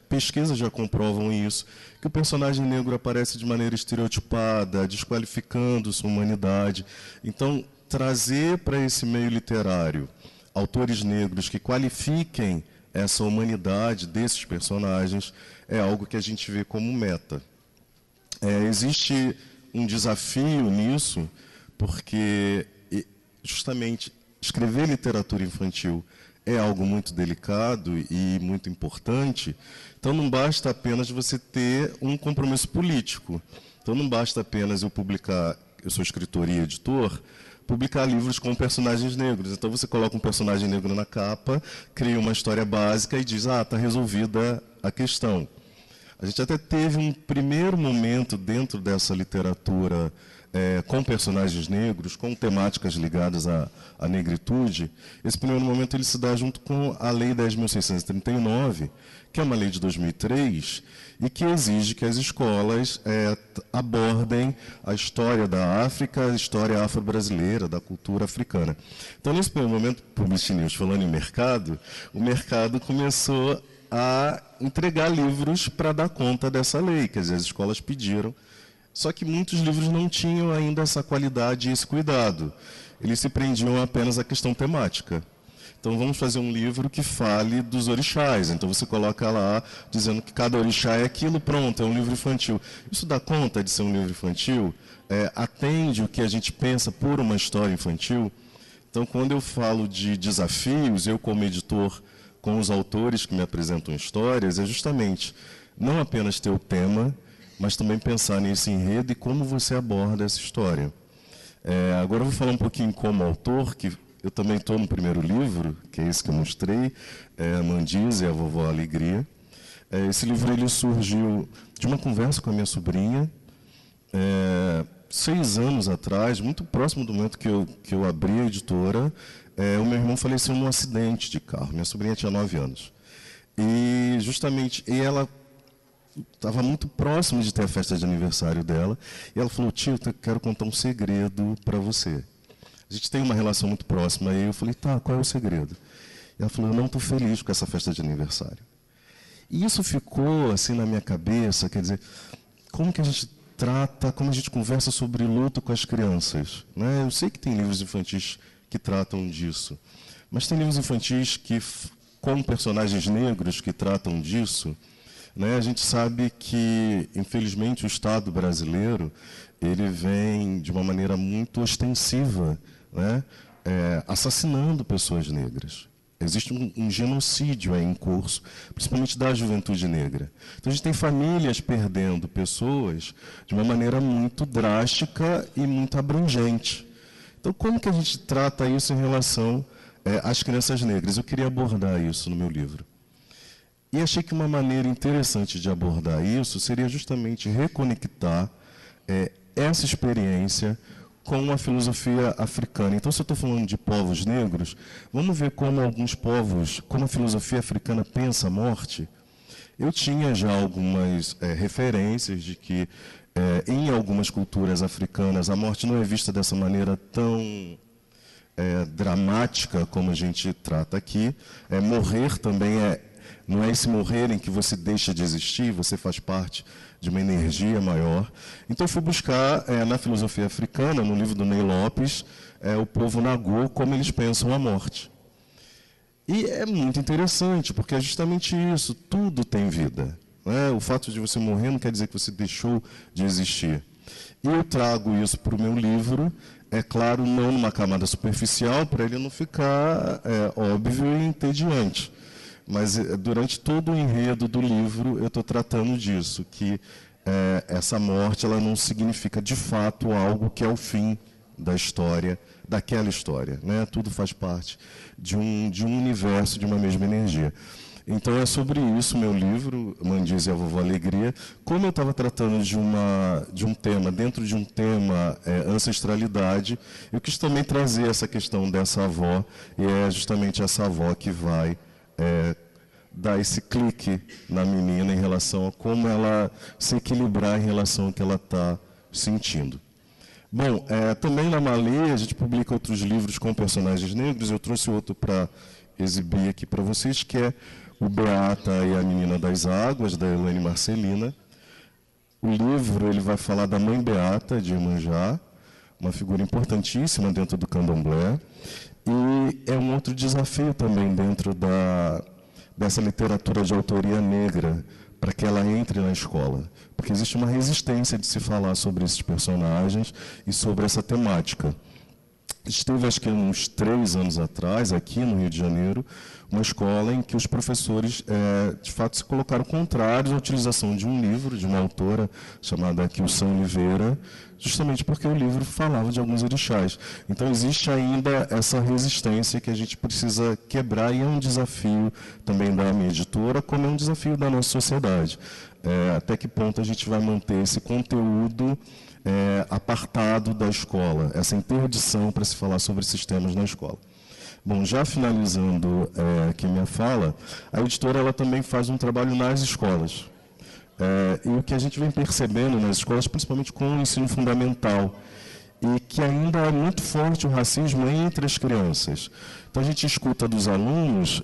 pesquisas já comprovam isso, que o personagem negro aparece de maneira estereotipada, desqualificando sua humanidade. Então, trazer para esse meio literário autores negros que qualifiquem essa humanidade desses personagens é algo que a gente vê como meta. Existe um desafio nisso, porque justamente escrever literatura infantil é algo muito delicado e muito importante. Então não basta apenas você ter um compromisso político. Então não basta apenas eu publicar, eu sou escritor e editor, publicar livros com personagens negros. Então você coloca um personagem negro na capa, cria uma história básica e diz, está resolvida a questão. A gente até teve um primeiro momento dentro dessa literatura com personagens negros, com temáticas ligadas à negritude. Esse primeiro momento ele se dá junto com a Lei 10.639, que é uma lei de 2003, e que exige que as escolas abordem a história da África, a história afro-brasileira, da cultura africana. Então, nesse primeiro momento, Publish News, falando em mercado, o mercado começou a entregar livros para dar conta dessa lei, quer dizer, as escolas pediram. Só que muitos livros não tinham ainda essa qualidade e esse cuidado. Eles se prendiam apenas à questão temática. Então, vamos fazer um livro que fale dos orixás. Então, você coloca lá, dizendo que cada orixá é aquilo, pronto, é um livro infantil. Isso dá conta de ser um livro infantil? Atende o que a gente pensa por uma história infantil? Então, quando eu falo de desafios, eu como editor, com os autores que me apresentam histórias, é justamente não apenas ter o tema, mas também pensar nesse enredo e como você aborda essa história. Agora eu vou falar um pouquinho como autor, que eu também estou no primeiro livro, que é esse que eu mostrei, Mandiz e a Vovó Alegria. Esse livro ele surgiu de uma conversa com a minha sobrinha, 6 anos atrás, muito próximo do momento que eu abri a editora. O meu irmão faleceu num acidente de carro. Minha sobrinha tinha 9 anos. E justamente ela estava muito próximo de ter a festa de aniversário dela, e ela falou, tio, eu quero contar um segredo para você. A gente tem uma relação muito próxima, e eu falei, tá, qual é o segredo? E ela falou, eu não estou feliz com essa festa de aniversário. E isso ficou assim na minha cabeça, quer dizer, como que a gente trata, como a gente conversa sobre luto com as crianças, né? Eu sei que tem livros infantis que tratam disso, mas tem livros infantis que, com personagens negros que tratam disso, né? A gente sabe que, infelizmente, o Estado brasileiro ele vem de uma maneira muito ostensiva, né? Assassinando pessoas negras. Existe um genocídio em curso, principalmente da juventude negra. Então, a gente tem famílias perdendo pessoas de uma maneira muito drástica e muito abrangente. Então, como que a gente trata isso em relação às crianças negras? Eu queria abordar isso no meu livro. E achei que uma maneira interessante de abordar isso seria justamente reconectar essa experiência com a filosofia africana. Então, se eu estou falando de povos negros, vamos ver como alguns povos, como a filosofia africana pensa a morte. Eu tinha já algumas referências de que, em algumas culturas africanas, a morte não é vista dessa maneira tão dramática como a gente trata aqui. Morrer também não é esse morrer em que você deixa de existir, você faz parte de uma energia maior. Então, eu fui buscar, na filosofia africana, no livro do Ney Lopes, o povo Nagô, como eles pensam a morte. E é muito interessante, porque é justamente isso, tudo tem vida, né? O fato de você morrer não quer dizer que você deixou de existir. E eu trago isso para o meu livro, é claro, não numa camada superficial, para ele não ficar óbvio e entediante. Mas durante todo o enredo do livro eu estou tratando disso, que essa morte ela não significa de fato algo que é o fim da história, daquela história, né? Tudo faz parte de um universo, de uma mesma energia. Então é sobre isso o meu livro, Mandiz e a Vovó Alegria. Como eu estava tratando de um tema, dentro de um tema ancestralidade, eu quis também trazer essa questão dessa avó, e é justamente essa avó que vai dar esse clique na menina em relação a como ela se equilibrar em relação ao que ela está sentindo. Bom, também na Malê a gente publica outros livros com personagens negros. Eu trouxe outro para exibir aqui para vocês, que é o Beata e a Menina das Águas, da Elaine Marcelina. O livro ele vai falar da mãe Beata de Iemanjá, uma figura importantíssima dentro do candomblé, e é um outro desafio também dentro dessa literatura de autoria negra, para que ela entre na escola, porque existe uma resistência de se falar sobre esses personagens e sobre essa temática. Esteve, acho que uns 3 anos atrás, aqui no Rio de Janeiro, uma escola em que os professores, de fato, se colocaram contrários à utilização de um livro, de uma autora chamada Kilson Oliveira, justamente porque o livro falava de alguns orixás. Então, existe ainda essa resistência que a gente precisa quebrar, e é um desafio também da minha editora, como é um desafio da nossa sociedade. Até que ponto a gente vai manter esse conteúdo apartado da escola, essa interdição para se falar sobre esses temas na escola. Bom, já finalizando aqui minha fala, a editora ela também faz um trabalho nas escolas. E o que a gente vem percebendo nas escolas, principalmente com o ensino fundamental, e que ainda é muito forte o racismo entre as crianças. Então, a gente escuta dos alunos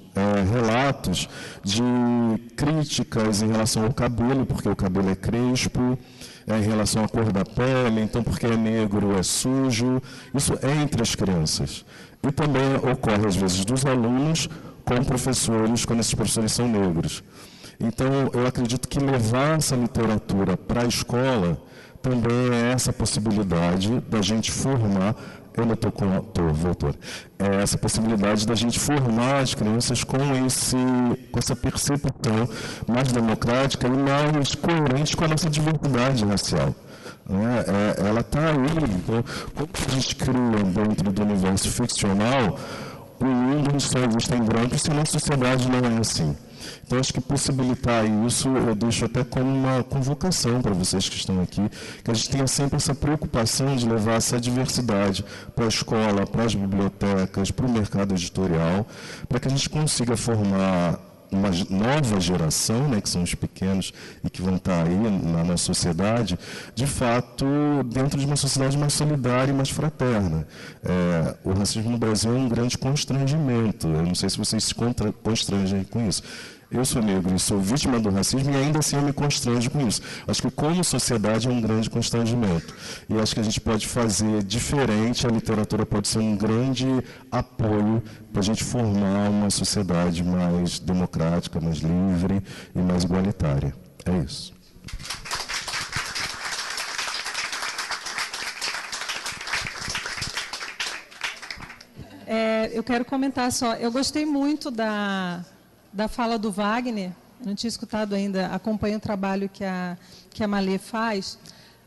relatos de críticas em relação ao cabelo, porque o cabelo é crespo, em relação à cor da pele, então porque é negro é sujo. Isso é entre as crianças. E também ocorre, às vezes, dos alunos com professores, quando esses professores são negros. Então, eu acredito que levar essa literatura para a escola também é essa possibilidade da gente formar, eu não estou com o autor, voltou, essa possibilidade da gente formar as crianças com essa percepção mais democrática e mais coerente com a nossa diversidade racial. Ela está aí. Então, como a gente cria dentro do universo ficcional um mundo onde só existem brancos, se a nossa sociedade não é assim. Então, acho que possibilitar isso, eu deixo até como uma convocação para vocês que estão aqui, que a gente tenha sempre essa preocupação de levar essa diversidade para a escola, para as bibliotecas, para o mercado editorial, para que a gente consiga formar uma nova geração, né, que são os pequenos e que vão estar aí na nossa sociedade, de fato, dentro de uma sociedade mais solidária e mais fraterna. O racismo no Brasil é um grande constrangimento. Eu não sei se vocês se constrangem com isso. Eu sou negro e sou vítima do racismo e ainda assim eu me constranjo com isso. Acho que como sociedade é um grande constrangimento. E acho que a gente pode fazer diferente, a literatura pode ser um grande apoio para a gente formar uma sociedade mais democrática, mais livre e mais igualitária. É isso. Eu quero comentar só. Eu gostei muito da fala do Wagner, eu não tinha escutado ainda, acompanho o trabalho que a Malê faz,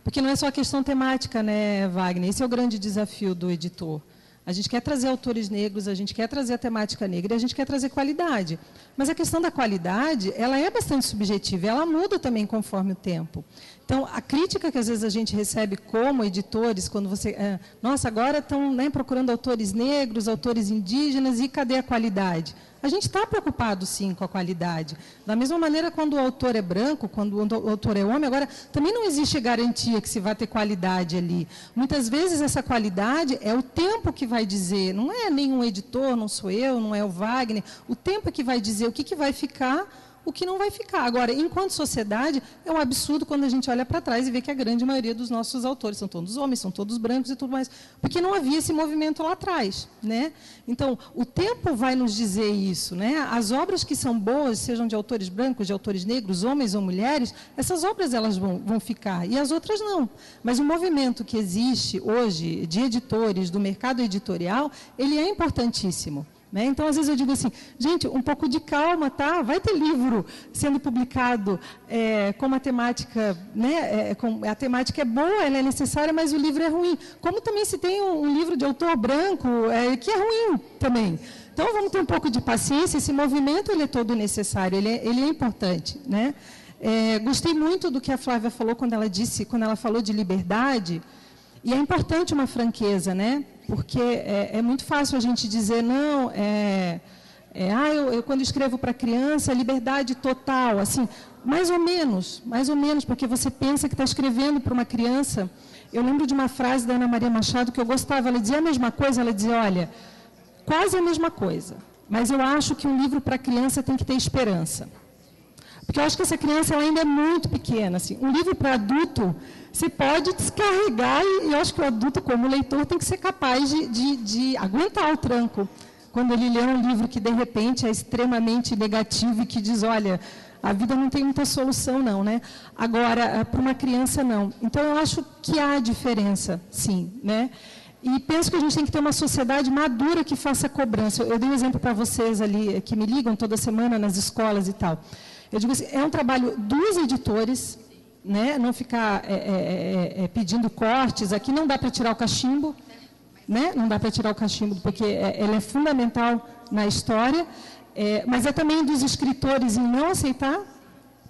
porque não é só a questão temática, né, Wagner? Esse é o grande desafio do editor. A gente quer trazer autores negros, a gente quer trazer a temática negra e a gente quer trazer qualidade. Mas a questão da qualidade, ela é bastante subjetiva, ela muda também conforme o tempo. Então, a crítica que às vezes a gente recebe como editores, quando você... nossa, agora estão, né, procurando autores negros, autores indígenas, e cadê a qualidade? A gente está preocupado, sim, com a qualidade. Da mesma maneira, quando o autor é branco, quando o autor é homem, agora, também não existe garantia que se vai ter qualidade ali. Muitas vezes, essa qualidade é o tempo que vai dizer, não é nenhum editor, não sou eu, não é o Wagner, o tempo é que vai dizer o que vai ficar, o que não vai ficar. Agora, enquanto sociedade, é um absurdo quando a gente olha para trás e vê que a grande maioria dos nossos autores são todos homens, são todos brancos e tudo mais, porque não havia esse movimento lá atrás, né? Então, o tempo vai nos dizer isso, né? As obras que são boas, sejam de autores brancos, de autores negros, homens ou mulheres, essas obras elas vão ficar, e as outras não. Mas o movimento que existe hoje, de editores, do mercado editorial, ele é importantíssimo. Então, às vezes eu digo assim, gente, um pouco de calma, tá? Vai ter livro sendo publicado com uma temática, né? A temática é boa, ela é necessária, mas o livro é ruim. Como também se tem um livro de autor branco que é ruim também. Então, vamos ter um pouco de paciência, esse movimento ele é todo necessário, ele é importante, né? Gostei muito do que a Flávia falou quando ela falou de liberdade, e é importante uma franqueza, né? Porque é muito fácil a gente dizer, não, eu quando escrevo para criança, liberdade total, assim, mais ou menos, porque você pensa que está escrevendo para uma criança. Eu lembro de uma frase da Ana Maria Machado que eu gostava, ela dizia a mesma coisa, ela dizia, olha, quase a mesma coisa, mas eu acho que um livro para criança tem que ter esperança. Porque eu acho que essa criança ela ainda é muito pequena. Assim. Um livro para adulto, você pode descarregar, e eu acho que o adulto, como leitor, tem que ser capaz de aguentar o tranco. Quando ele lê um livro que, de repente, é extremamente negativo e que diz, olha, a vida não tem muita solução, não, né? Agora, para uma criança, não. Então, eu acho que há diferença, sim, né? E penso que a gente tem que ter uma sociedade madura que faça cobrança. Eu dei um exemplo para vocês ali, que me ligam toda semana nas escolas e tal. Eu digo assim, é um trabalho dos editores, né? Não ficar pedindo cortes. Aqui não dá para tirar o cachimbo, né? Não dá para tirar o cachimbo, porque ele é fundamental na história. Mas é também dos escritores em não aceitar,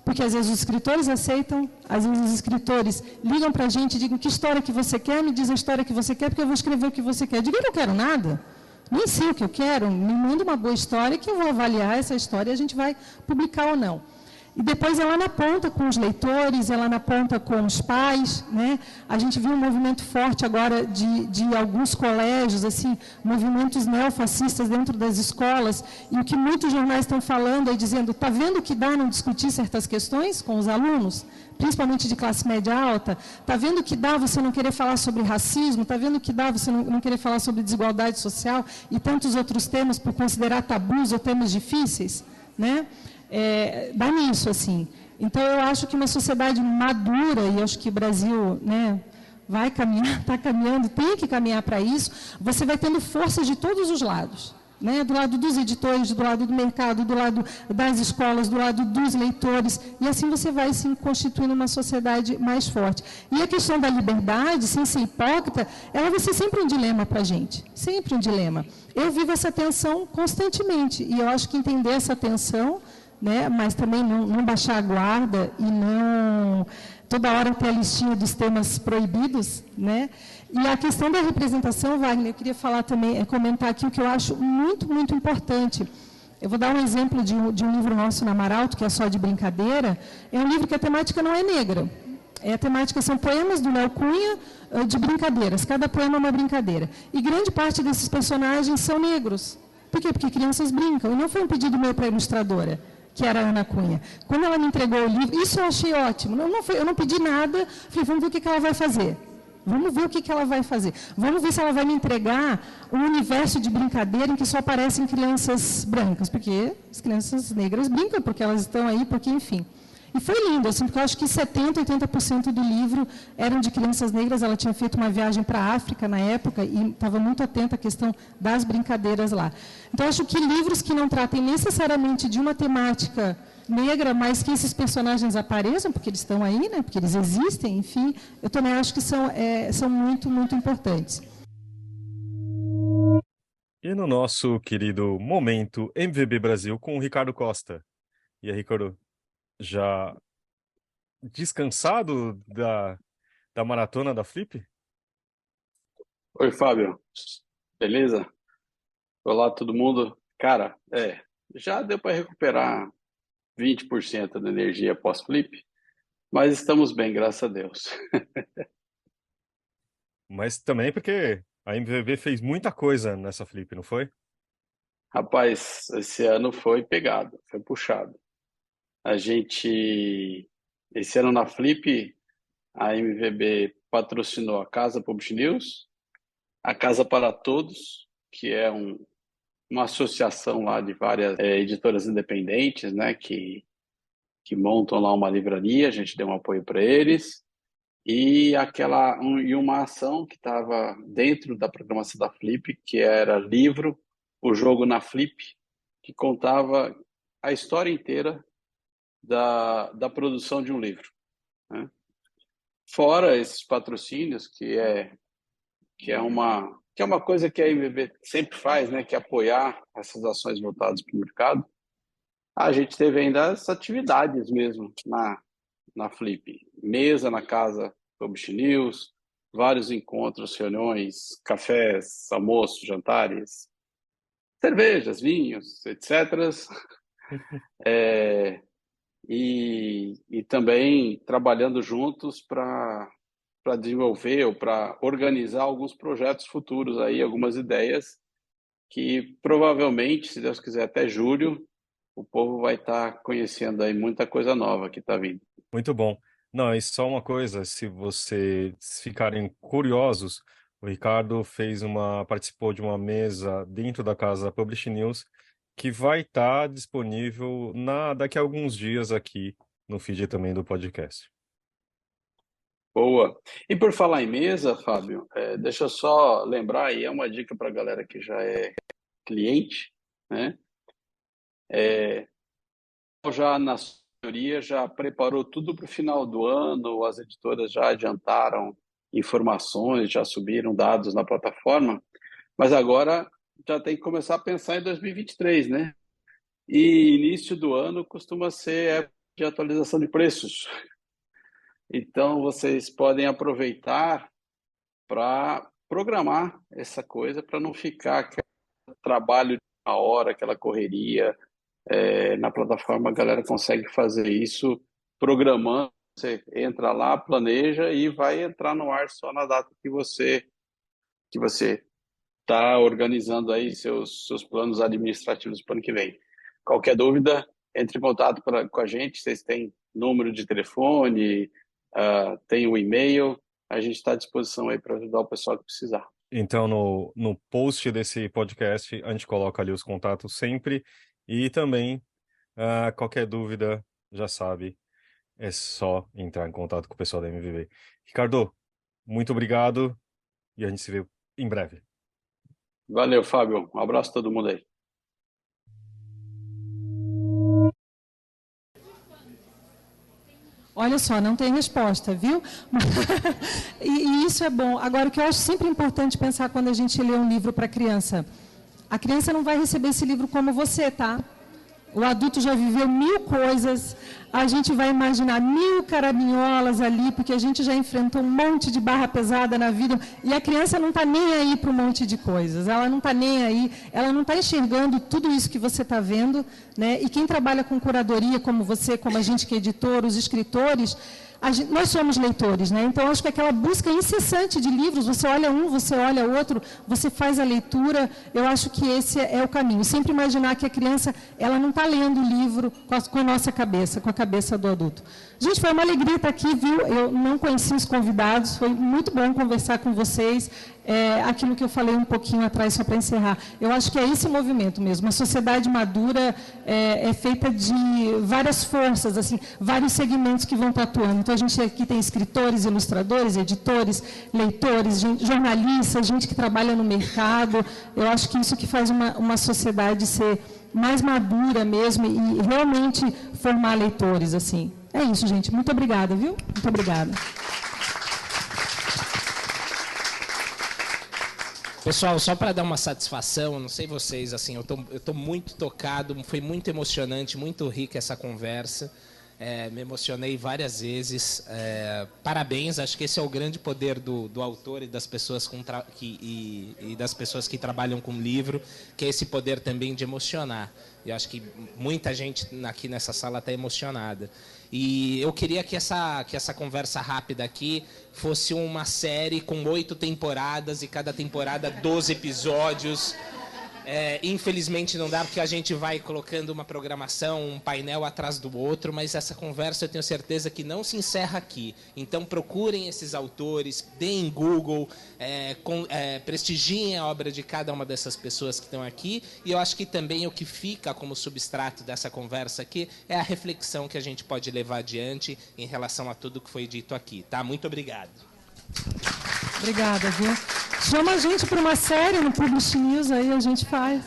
porque às vezes os escritores aceitam, às vezes os escritores ligam para a gente e digam que história que você quer, me diz a história que você quer, porque eu vou escrever o que você quer. Eu digo, eu não quero nada, nem sei o que eu quero, me manda uma boa história que eu vou avaliar essa história e a gente vai publicar ou não. E depois é lá na ponta com os leitores, é lá na ponta com os pais, né? A gente viu um movimento forte agora de alguns colégios, assim, movimentos neofascistas dentro das escolas, e o que muitos jornais estão falando é dizendo, está vendo que dá não discutir certas questões com os alunos, principalmente de classe média alta? Está vendo que dá você não querer falar sobre racismo? Está vendo que dá você não querer falar sobre desigualdade social e tantos outros temas por considerar tabus ou temas difíceis, né? Dá nisso, assim. Então, eu acho que uma sociedade madura, e acho que o Brasil, né, vai caminhar, está caminhando, tem que caminhar para isso, você vai tendo força de todos os lados. Né, do lado dos editores, do lado do mercado, do lado das escolas, do lado dos leitores, e assim você vai se constituindo uma sociedade mais forte. E a questão da liberdade, sem ser hipócrita, ela vai ser sempre um dilema para a gente, sempre um dilema. Eu vivo essa tensão constantemente, e eu acho que entender essa tensão, né, mas também não baixar a guarda e não toda hora ter a listinha dos temas proibidos, né? E a questão da representação, Wagner, eu queria falar também, comentar aqui o que eu acho muito, muito importante. Eu vou dar um exemplo de um livro nosso na Amaralto, que é Só de Brincadeira. É um livro que a temática não é negra. A temática são poemas do Léo Cunha de brincadeiras. Cada poema é uma brincadeira. E grande parte desses personagens são negros. Por quê? Porque crianças brincam. E não foi um pedido meu para a ilustradora, que era a Ana Cunha. Quando ela me entregou o livro, isso eu achei ótimo. Eu não pedi nada, falei, vamos ver o que ela vai fazer. Vamos ver o que ela vai fazer. Vamos ver se ela vai me entregar um universo de brincadeira em que só aparecem crianças brancas, porque as crianças negras brincam, porque elas estão aí, porque, enfim. E foi lindo, assim, porque eu acho que 70%, 80% do livro eram de crianças negras. Ela tinha feito uma viagem para a África na época e estava muito atenta à questão das brincadeiras lá. Então, eu acho que livros que não tratem necessariamente de uma temática negra, mas que esses personagens apareçam, porque eles estão aí, né, porque eles existem, enfim, eu também acho que são muito, muito importantes. E no nosso querido momento MVB Brasil com o Ricardo Costa. E aí, Ricardo, já descansado da maratona da Flip? Oi, Fábio. Beleza? Olá, todo mundo. Cara, já deu para recuperar 20% da energia pós-flip, mas estamos bem, graças a Deus. Mas também porque a MVB fez muita coisa nessa Flip, não foi? Rapaz, esse ano foi pegado, foi puxado. Esse ano na Flip, a MVB patrocinou a Casa Publish News, a Casa para Todos, que é uma associação lá de várias editoras independentes, né, que montam lá uma livraria, a gente deu um apoio para eles, e uma ação que estava dentro da programação da Flip, que era livro, o jogo na Flip, que contava a história inteira da produção de um livro, né? Fora esses patrocínios, que é uma coisa que a MVB sempre faz, né, que é apoiar essas ações voltadas para o mercado. A gente teve ainda essas atividades mesmo na Flip. Mesa na Casa Publish News, vários encontros, reuniões, cafés, almoços, jantares, cervejas, vinhos, etc. E também trabalhando juntos para desenvolver ou para organizar alguns projetos futuros aí, algumas ideias que provavelmente, se Deus quiser, até julho, o povo vai estar conhecendo aí muita coisa nova que está vindo. Muito bom. Não, e só uma coisa, se vocês ficarem curiosos, o Ricardo participou de uma mesa dentro da casa Publish News que vai estar disponível daqui a alguns dias aqui no feed também do podcast. Boa. E por falar em mesa, Fábio, deixa eu só lembrar, e é uma dica para a galera que já é cliente, né? Já na teoria já preparou tudo para o final do ano, as editoras já adiantaram informações, já subiram dados na plataforma, mas agora já tem que começar a pensar em 2023, né? E início do ano costuma ser época de atualização de preços. Então, vocês podem aproveitar para programar essa coisa, para não ficar aquele trabalho de uma hora, aquela correria. Na plataforma, a galera consegue fazer isso programando. Você entra lá, planeja e vai entrar no ar só na data que você está organizando aí seus planos administrativos para o ano que vem. Qualquer dúvida, entre em contato com a gente. Vocês têm número de telefone, tem o e-mail, a gente está à disposição aí para ajudar o pessoal que precisar. Então, no post desse podcast, a gente coloca ali os contatos sempre e também, qualquer dúvida, já sabe, é só entrar em contato com o pessoal da MVB. Ricardo, muito obrigado e a gente se vê em breve. Valeu, Fábio. Um abraço a todo mundo aí. Olha só, não tem resposta, viu? E isso é bom. Agora, o que eu acho sempre importante pensar quando a gente lê um livro para a criança não vai receber esse livro como você, tá? O adulto já viveu 1000 coisas, a gente vai imaginar 1000 caraminholas ali, porque a gente já enfrentou um monte de barra pesada na vida, e a criança não está nem aí para um monte de coisas, ela não está nem aí, ela não está enxergando tudo isso que você está vendo, né? E quem trabalha com curadoria, como você, como a gente que é editor, os escritores, nós somos leitores, né? Então, acho que aquela busca incessante de livros, você olha um, você olha outro, você faz a leitura, eu acho que esse é o caminho. Sempre imaginar que a criança, ela não está lendo o livro com a nossa cabeça, com a cabeça do adulto. Gente, foi uma alegria estar aqui, viu? Eu não conheci os convidados, foi muito bom conversar com vocês. Aquilo que eu falei um pouquinho atrás, só para encerrar. Eu acho que é esse movimento mesmo. A sociedade madura é feita de várias forças, assim, vários segmentos que vão estar atuando. Então, a gente aqui tem escritores, ilustradores, editores, leitores, jornalistas, gente que trabalha no mercado. Eu acho que isso que faz uma sociedade ser mais madura mesmo e realmente formar leitores, assim. É isso, gente. Muito obrigada, viu? Muito obrigada. Pessoal, só para dar uma satisfação, não sei vocês, assim, eu tô muito tocado, foi muito emocionante, muito rica essa conversa. Me emocionei várias vezes. Parabéns, acho que esse é o grande poder do autor e das pessoas e das pessoas que trabalham com livro, que é esse poder também de emocionar. E acho que muita gente aqui nessa sala está emocionada. E eu queria que essa conversa rápida aqui fosse uma série com 8 temporadas e cada temporada 12 episódios. Infelizmente não dá, porque a gente vai colocando uma programação, um painel atrás do outro, mas essa conversa eu tenho certeza que não se encerra aqui. Então procurem esses autores, deem Google, prestigiem a obra de cada uma dessas pessoas que estão aqui, e eu acho que também o que fica como substrato dessa conversa aqui é a reflexão que a gente pode levar adiante em relação a tudo que foi dito aqui. Tá? Muito obrigado. Obrigada, viu? Chama a gente para uma série no Publish News, aí a gente faz.